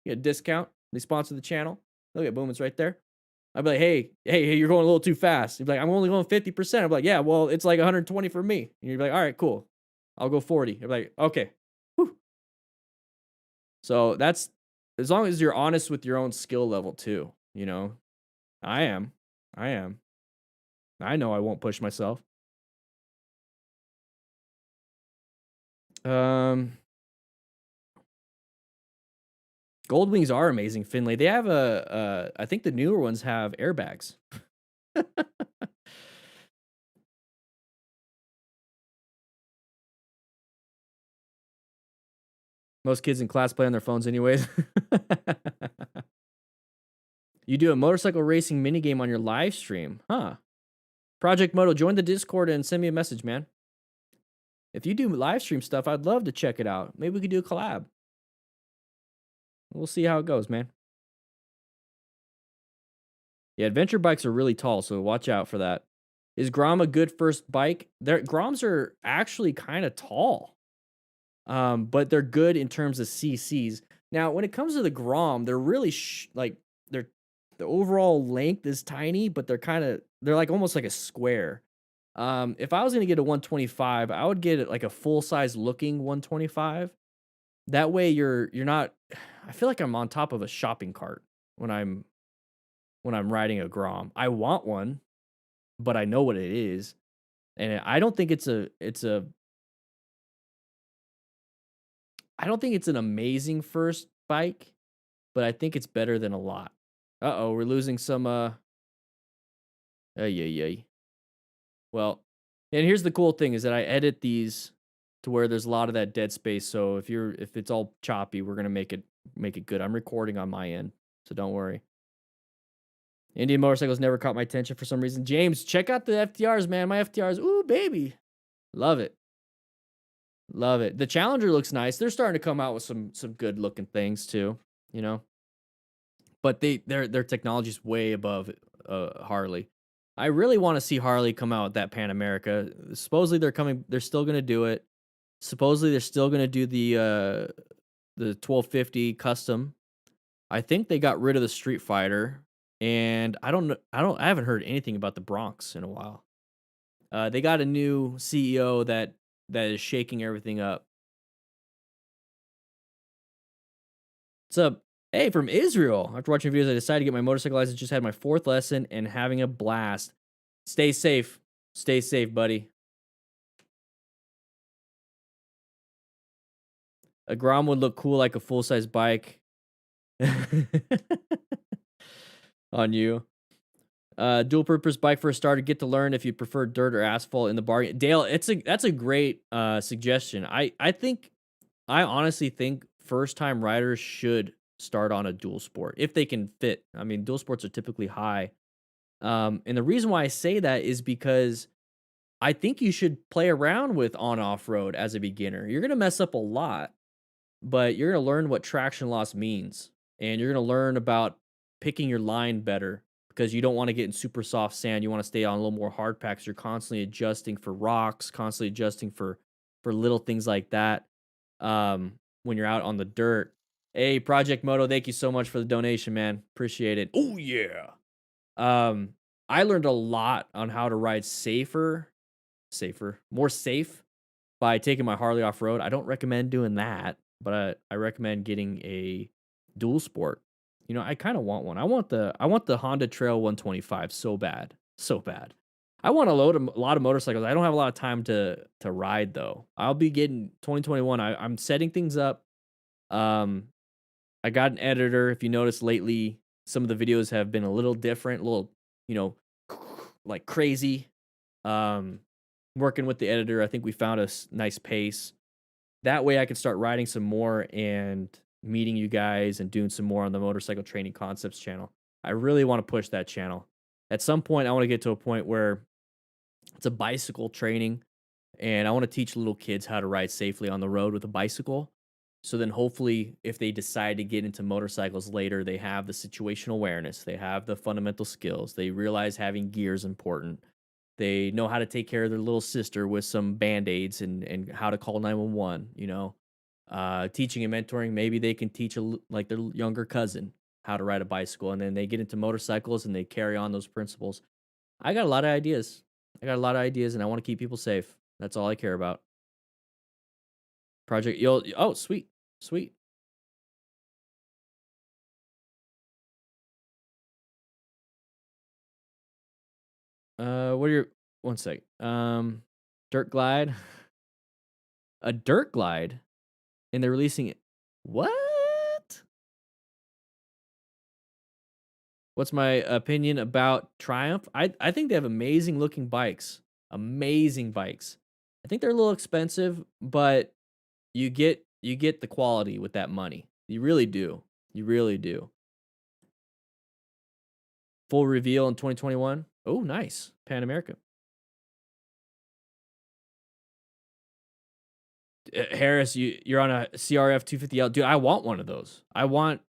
a discount. They sponsor the channel. Look at boom, it's right there. I'd be like, hey, you're going a little too fast. You'd be like, I'm only going 50%. I'm like, yeah, well, it's like 120 for me. And you'd be like, all right, cool. I'll go 40. I'd be like, okay. Whew. So that's, as long as you're honest with your own skill level too, I am. I know I won't push myself. Gold Wings are amazing, Finlay. They have I think the newer ones have airbags. Most kids in class play on their phones anyways. You do a motorcycle racing minigame on your live stream, huh? Project Moto, join the Discord and send me a message, man. If you do live stream stuff, I'd love to check it out. Maybe we could do a collab. We'll see how it goes, man. Yeah, adventure bikes are really tall, so watch out for that. Is Grom a good first bike? Groms are actually kind of tall, but they're good in terms of CCs. Now, when it comes to the Grom, they're really the overall length is tiny, but they're like almost like a square. If I was gonna get a 125, I would get it like a full size looking 125. That way you're not. I feel like I'm on top of a shopping cart when I'm riding a Grom. I want one, but I know what it is, and I don't think it's I don't think it's an amazing first bike, but I think it's better than a lot. Uh-oh, we're losing some Well, and here's the cool thing is that I edit these to where there's a lot of that dead space. So if it's all choppy, we're gonna make it good. I'm recording on my end, so don't worry. Indian motorcycles never caught my attention for some reason. James, check out the FTRs, man. My FTRs, ooh, baby. Love it. Love it. The Challenger looks nice. They're starting to come out with some good looking things too, but their technology's way above Harley. I really want to see Harley come out with that Pan America. Supposedly they're still gonna do it. Supposedly they're still gonna do the 1250 custom. I think they got rid of the Street Fighter, and I haven't heard anything about the Bronx in a while. They got a new CEO that is shaking everything up. What's up? Hey, from Israel. After watching videos, I decided to get my motorcycle license. Just had my 4th lesson and having a blast. Stay safe. Stay safe, buddy. A Grom would look cool like a full-size bike. On you. Dual purpose bike for a starter. Get to learn if you prefer dirt or asphalt in the bargain. Dale, that's a great suggestion. I honestly think first time riders should start on a dual sport if they can fit. I mean, dual sports are typically high. And the reason why I say that is because I think you should play around with on off road as a beginner. You're gonna mess up a lot, but you're gonna learn what traction loss means, and you're gonna learn about picking your line better because you don't want to get in super soft sand. You want to stay on a little more hard packs. You're constantly adjusting for rocks, constantly adjusting for little things like that. When you're out on the dirt. Hey, Project Moto, thank you so much for the donation, man. Appreciate it. Oh yeah. I learned a lot on how to ride more safe by taking my Harley off road. I don't recommend doing that, but I recommend getting a dual sport. You know, I kind of want one. I want the Honda Trail 125 so bad, so bad. I want a lot of motorcycles. I don't have a lot of time to ride though. I'll be getting 2021. I'm setting things up. I got an editor. If you notice lately, some of the videos have been a little different, a little, like crazy. Working with the editor, I think we found a nice pace. That way I can start writing some more and meeting you guys and doing some more on the Motorcycle Training Concepts channel. I really want to push that channel. At some point, I want to get to a point where it's a bicycle training, and I want to teach little kids how to ride safely on the road with a bicycle. So then hopefully if they decide to get into motorcycles later, they have the situational awareness, they have the fundamental skills, they realize having gear is important. They know how to take care of their little sister with some band-aids and how to call 911, teaching and mentoring. Maybe they can teach like their younger cousin how to ride a bicycle, and then they get into motorcycles and they carry on those principles. I got a lot of ideas. And I want to keep people safe. That's all I care about. Project, oh, sweet. Sweet. What are your one sec? Dirt glide. A dirt glide, and they're releasing it. What? What's my opinion about Triumph? I think they have amazing looking bikes. Amazing bikes. I think they're a little expensive, but you get the quality with that money. You really do. You really do. Full reveal in 2021. Oh, nice. Pan America. Harris, you're on a CRF 250L. Dude, I want one of those. I want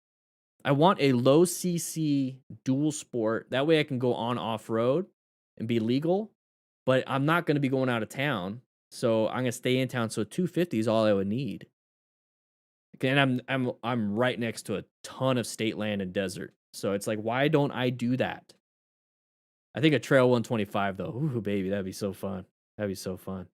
a low CC dual sport. That way I can go on off road and be legal, but I'm not going to be going out of town. So I'm going to stay in town. So 250 is all I would need. And I'm right next to a ton of state land and desert. So it's like, why don't I do that? I think a Trail 125 though. Ooh, baby, that'd be so fun. That'd be so fun.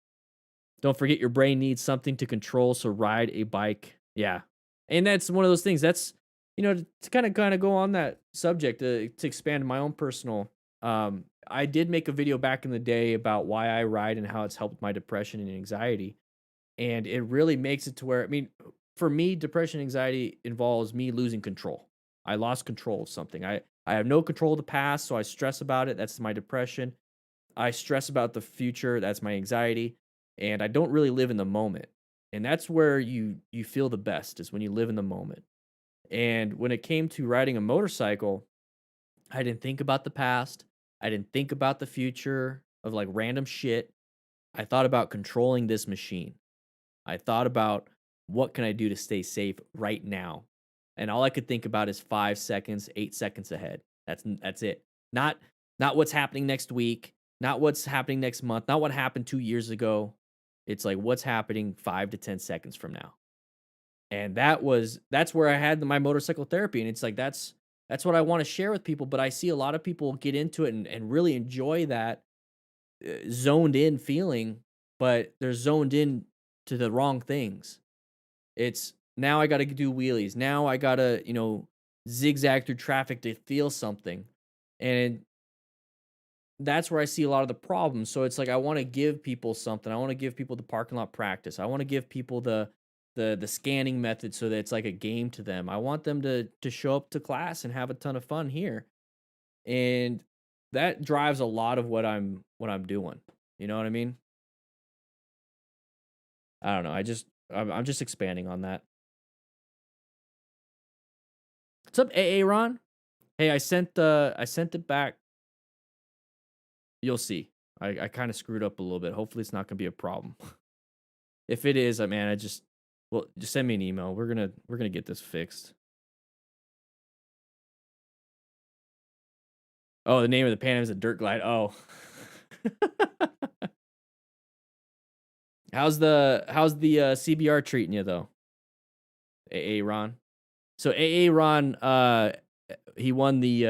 Don't forget your brain needs something to control, so ride a bike. Yeah. And that's one of those things. That's, to kind of go on that subject, to expand my own personal. I did make a video back in the day about why I ride and how it's helped my depression and anxiety. And it really makes it to where, for me, depression and anxiety involves me losing control. I lost control of something. I have no control of the past, so I stress about it. That's my depression. I stress about the future. That's my anxiety. And I don't really live in the moment. And that's where you feel the best, is when you live in the moment. And when it came to riding a motorcycle, I didn't think about the past. I didn't think about the future of like random shit. I thought about controlling this machine. I thought about what can I do to stay safe right now. and all I could think about is 5 seconds, 8 seconds ahead. That's it. Not what's happening next week, not what's happening next month, not what happened 2 years ago. It's like what's happening 5 to 10 seconds from now. And that's where I had my motorcycle therapy, and it's like that's what I want to share with people, but I see a lot of people get into it and really enjoy that zoned in feeling, but they're zoned in to the wrong things. It's now I got to do wheelies. Now I got to, zigzag through traffic to feel something. And that's where I see a lot of the problems. So it's like I want to give people something. I want to give people the parking lot practice. I want to give people the scanning method so that it's like a game to them. I want them to show up to class and have a ton of fun here. And that drives a lot of what I'm doing. You know what I mean? I don't know. I'm just expanding on that. What's up, AA Ron? Hey, I sent it back. You'll see. I kind of screwed up a little bit. Hopefully it's not gonna be a problem. If it is, man, just send me an email. We're gonna get this fixed. Oh, the name of the Pan Am is a Dirt Glide. Oh. How's the CBR treating you though? AA Ron. So AA Ron, he won the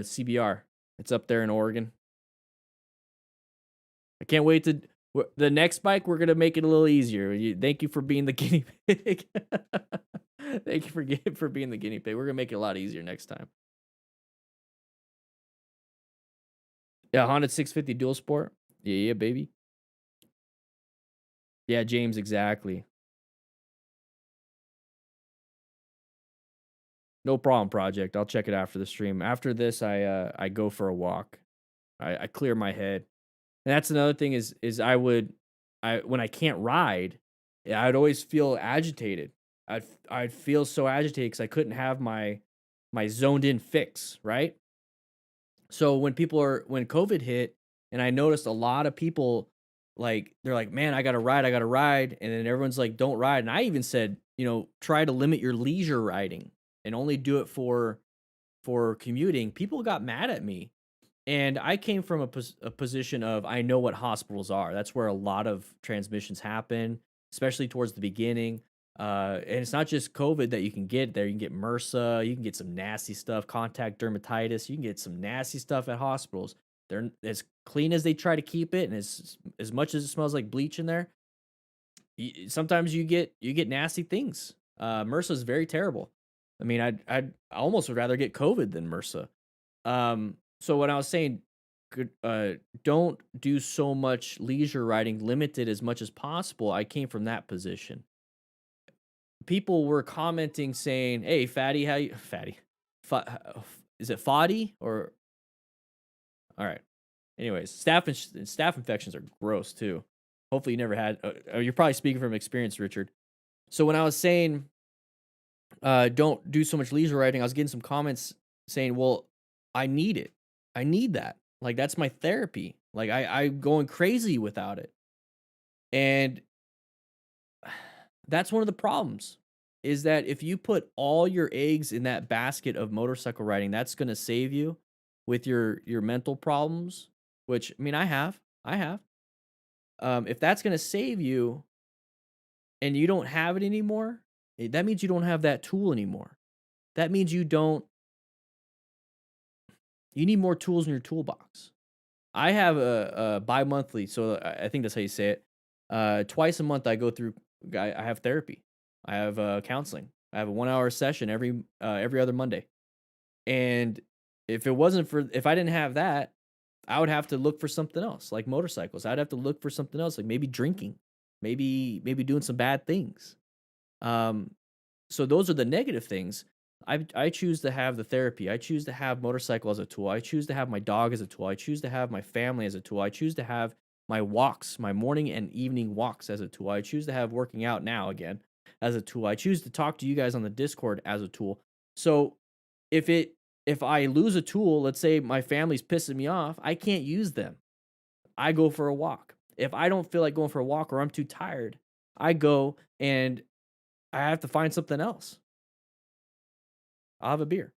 CBR. It's up there in Oregon. I can't wait to the next bike. We're gonna make it a little easier. Thank you for being the guinea pig. Thank you for being the guinea pig. We're gonna make it a lot easier next time. Yeah, Honda 650 Dual Sport. Yeah, baby. Yeah, James, exactly. No problem, Project. I'll check it after the stream. After this, I go for a walk. I clear my head. And that's another thing is when I can't ride, I'd always feel agitated. I'd feel so agitated because I couldn't have my zoned in fix, right? So when COVID hit, and I noticed a lot of people they're like, man, I gotta ride, and then everyone's like, don't ride. And I even said, try to limit your leisure riding and only do it for commuting. People got mad at me. And I came from a position of I know what hospitals are. That's where a lot of transmissions happen, especially towards the beginning. And it's not just COVID that you can get there. You can get MRSA. You can get some nasty stuff, contact dermatitis. You can get some nasty stuff at hospitals. They're as clean as they try to keep it, and as much as it smells like bleach in there, sometimes you get nasty things. MRSA is very terrible. I mean, I almost would rather get COVID than MRSA. So when I was saying, don't do so much leisure riding, limit it as much as possible, I came from that position. People were commenting saying, "Hey, fatty, how you fatty? Is it Foddy or?" All right. Anyways, staph infections are gross too. Hopefully, you never had. You're probably speaking from experience, Richard. So when I was saying, don't do so much leisure riding, I was getting some comments saying, "Well, I need it. I need that. Like, that's my therapy. Like, I'm going crazy without it." And that's one of the problems is that if you put all your eggs in that basket of motorcycle riding, that's going to save you with your mental problems, which, I mean, I have. If that's going to save you and you don't have it anymore, that means you don't have that tool anymore. That means you need more tools in your toolbox. I have a bi-monthly, so I think that's how you say it. Twice a month I go through, I have therapy. I have counseling. I have a 1 hour session every other Monday. And if I didn't have that, I would have to look for something else, like motorcycles. I'd have to look for something else, like maybe drinking, maybe doing some bad things. So those are the negative things. I choose to have the therapy. I choose to have motorcycle as a tool. I choose to have my dog as a tool. I choose to have my family as a tool. I choose to have my walks, my morning and evening walks as a tool. I choose to have working out now again as a tool. I choose to talk to you guys on the Discord as a tool. So if I lose a tool, let's say my family's pissing me off, I can't use them. I go for a walk. If I don't feel like going for a walk or I'm too tired, I go and I have to find something else. I'll have a beer.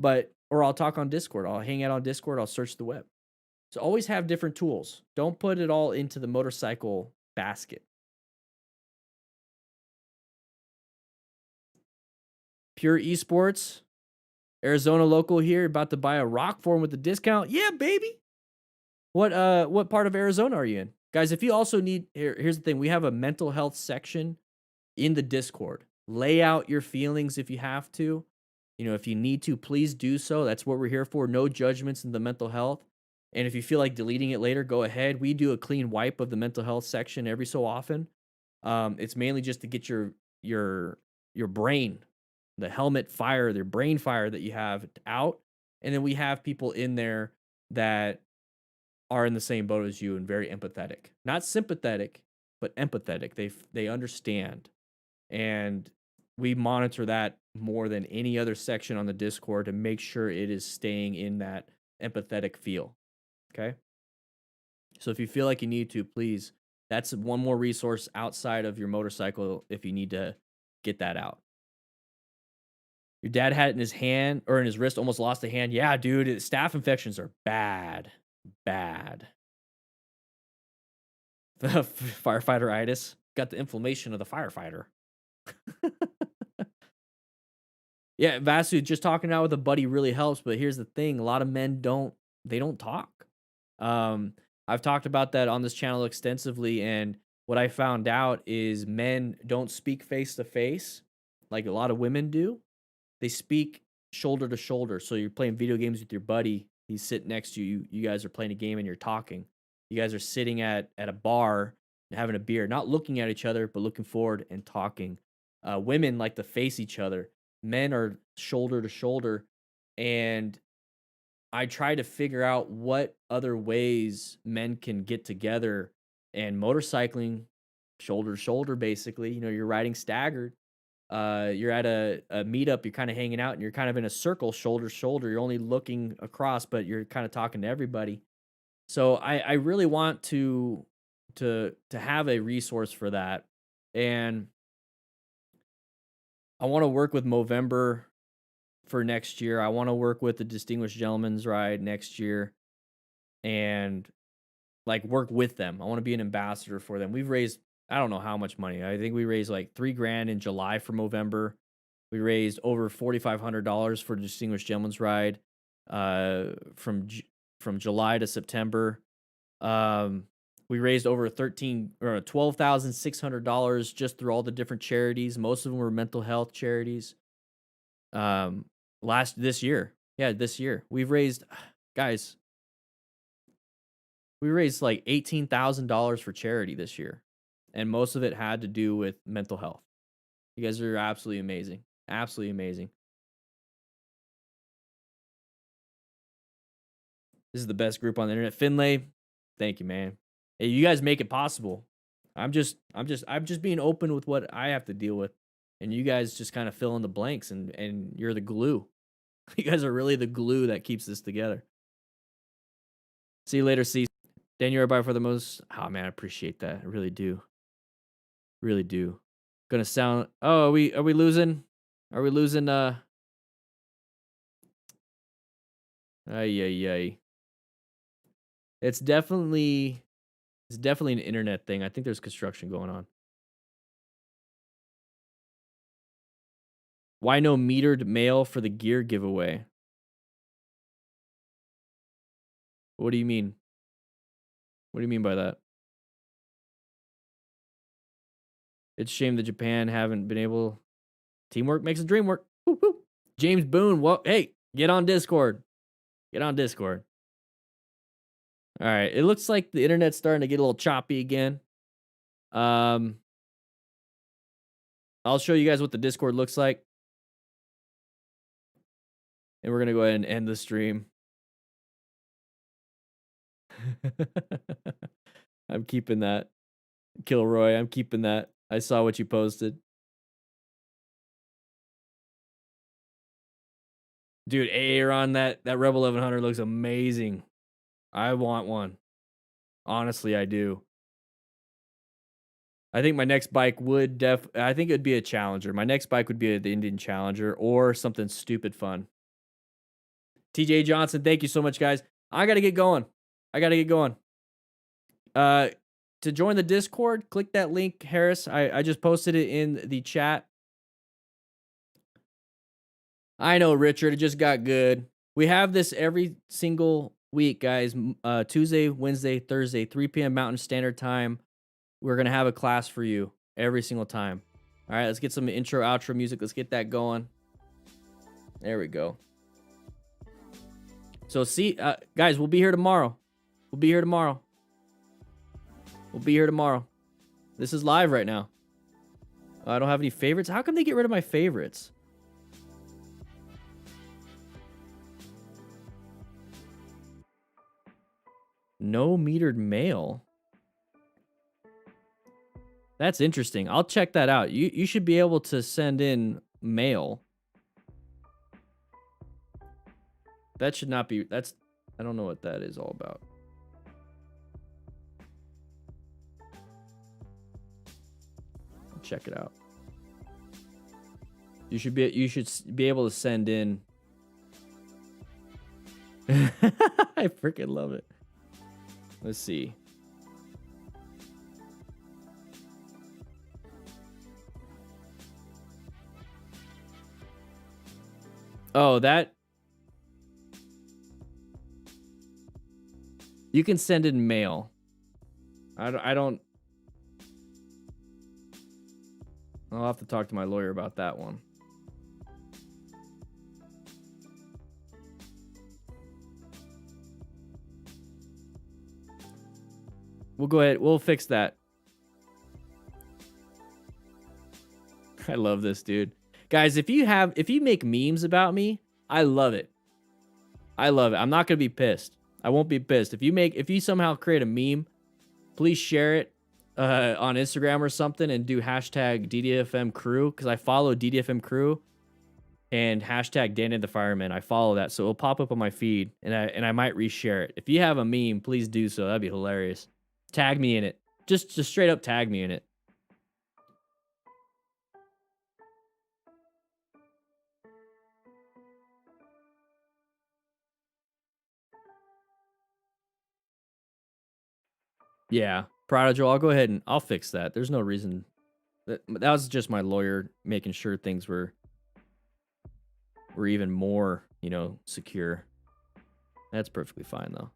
Or I'll talk on Discord. I'll hang out on Discord. I'll search the web. So always have different tools. Don't put it all into the motorcycle basket. Pure Esports, Arizona local here, about to buy a rock form with a discount. Yeah, baby. What part of Arizona are you in? Guys, if you also need, here's the thing. We have a mental health section in the Discord. Lay out your feelings if you have to. You know, if you need to, please do so. That's what we're here for. No judgments in the mental health. And if you feel like deleting it later, go ahead. We do a clean wipe of the mental health section every so often. It's mainly just to get your brain, the helmet fire, their brain fire that you have out. And then we have people in there that are in the same boat as you and very empathetic. Not sympathetic, but empathetic. They understand. And we monitor that more than any other section on the Discord to make sure it is staying in that empathetic feel. Okay? So if you feel like you need to, please, that's one more resource outside of your motorcycle if you need to get that out. Your dad had it in his hand or in his wrist, almost lost a hand. Yeah, dude, staph infections are bad. Bad. The firefighter-itis. Got the inflammation of the firefighter. Yeah, Vasu, just talking out with a buddy really helps, but here's the thing. A lot of men don't talk. I've talked about that on this channel extensively, and what I found out is men don't speak face to face like a lot of women do. They speak shoulder to shoulder. So you're playing video games with your buddy. He's sitting next to you. You guys are playing a game and you're talking. You guys are sitting at a bar and having a beer, not looking at each other, but looking forward and talking. Women like to face each other. Men are shoulder to shoulder. And I try to figure out what other ways men can get together, and motorcycling shoulder to shoulder, basically. You know, you're riding staggered. You're at a meetup, you're kind of hanging out and you're kind of in a circle, shoulder to shoulder. You're only looking across, but you're kind of talking to everybody. So I really want to have a resource for that. And I want to work with Movember for next year. I want to work with the Distinguished Gentleman's Ride next year and like work with them. I want to be an ambassador for them. We've raised, I don't know how much money. I think we raised like $3,000 in July for Movember. We raised over $4,500 for the Distinguished Gentleman's Ride from July to September. We raised over $12,600 just through all the different charities. Most of them were mental health charities. This year we've raised, guys, we raised like $18,000 for charity this year, and most of it had to do with mental health. You guys are absolutely amazing. Absolutely amazing. This is the best group on the internet. Finlay, thank you, man. Hey, you guys make it possible. I'm just being open with what I have to deal with, and you guys just kind of fill in the blanks, and you're the glue. You guys are really the glue that keeps this together. See you later, C. Dan, you're everybody for the most. Oh man, I appreciate that. I really do. Really do. Gonna sound. Oh, are we losing? Are we losing? Ay. It's definitely an internet thing. I think there's construction going on. Why no metered mail for the gear giveaway? What do you mean? What do you mean by that? It's a shame that Japan haven't been able. Teamwork makes the dream work. Woo, woo. James Boone, well, hey, get on Discord. Get on Discord. All right, it looks like the internet's starting to get a little choppy again. I'll show you guys what the Discord looks like. And we're going to go ahead and end the stream. I'm keeping that. Kilroy, I'm keeping that. I saw what you posted. Dude, Aaron, that Rebel 1100 looks amazing. I want one. Honestly, I do. I think my next bike would I think it would be a Challenger. My next bike would be the Indian Challenger or something stupid fun. TJ Johnson, thank you so much, guys. I got to get going. To join the Discord, click that link, Harris. I just posted it in the chat. I know, Richard. It just got good. We have this every single week, guys. Tuesday, Wednesday, Thursday, 3 p.m. Mountain Standard Time. We're going to have a class for you every single time. All right, let's get some intro, outro music. Let's get that going. There we go. So see, guys, we'll be here tomorrow. This is live right now. I don't have any favorites. How come they get rid of my favorites? No metered mail. That's interesting. I'll check that out. You should be able to send in mail. That should not be. I don't know what that is all about. I'll check it out. You should be able to send in. I freaking love it. Let's see. Oh, that. You can send in mail. I don't. I'll have to talk to my lawyer about that one. We'll go ahead. We'll fix that. I love this, dude. Guys, if you make memes about me, I love it. I'm not gonna be pissed. I won't be pissed. If you somehow create a meme, please share it on Instagram or something and do hashtag DDFM crew, because I follow DDFM crew and hashtag DanDanTheFireman. I follow that, so it'll pop up on my feed and I might reshare it. If you have a meme, please do so. That'd be hilarious. Tag me in it. Just straight up tag me in it. Yeah, Prodigy, I'll go ahead and I'll fix that. There's no reason. That was just my lawyer making sure things were even more, secure. That's perfectly fine, though.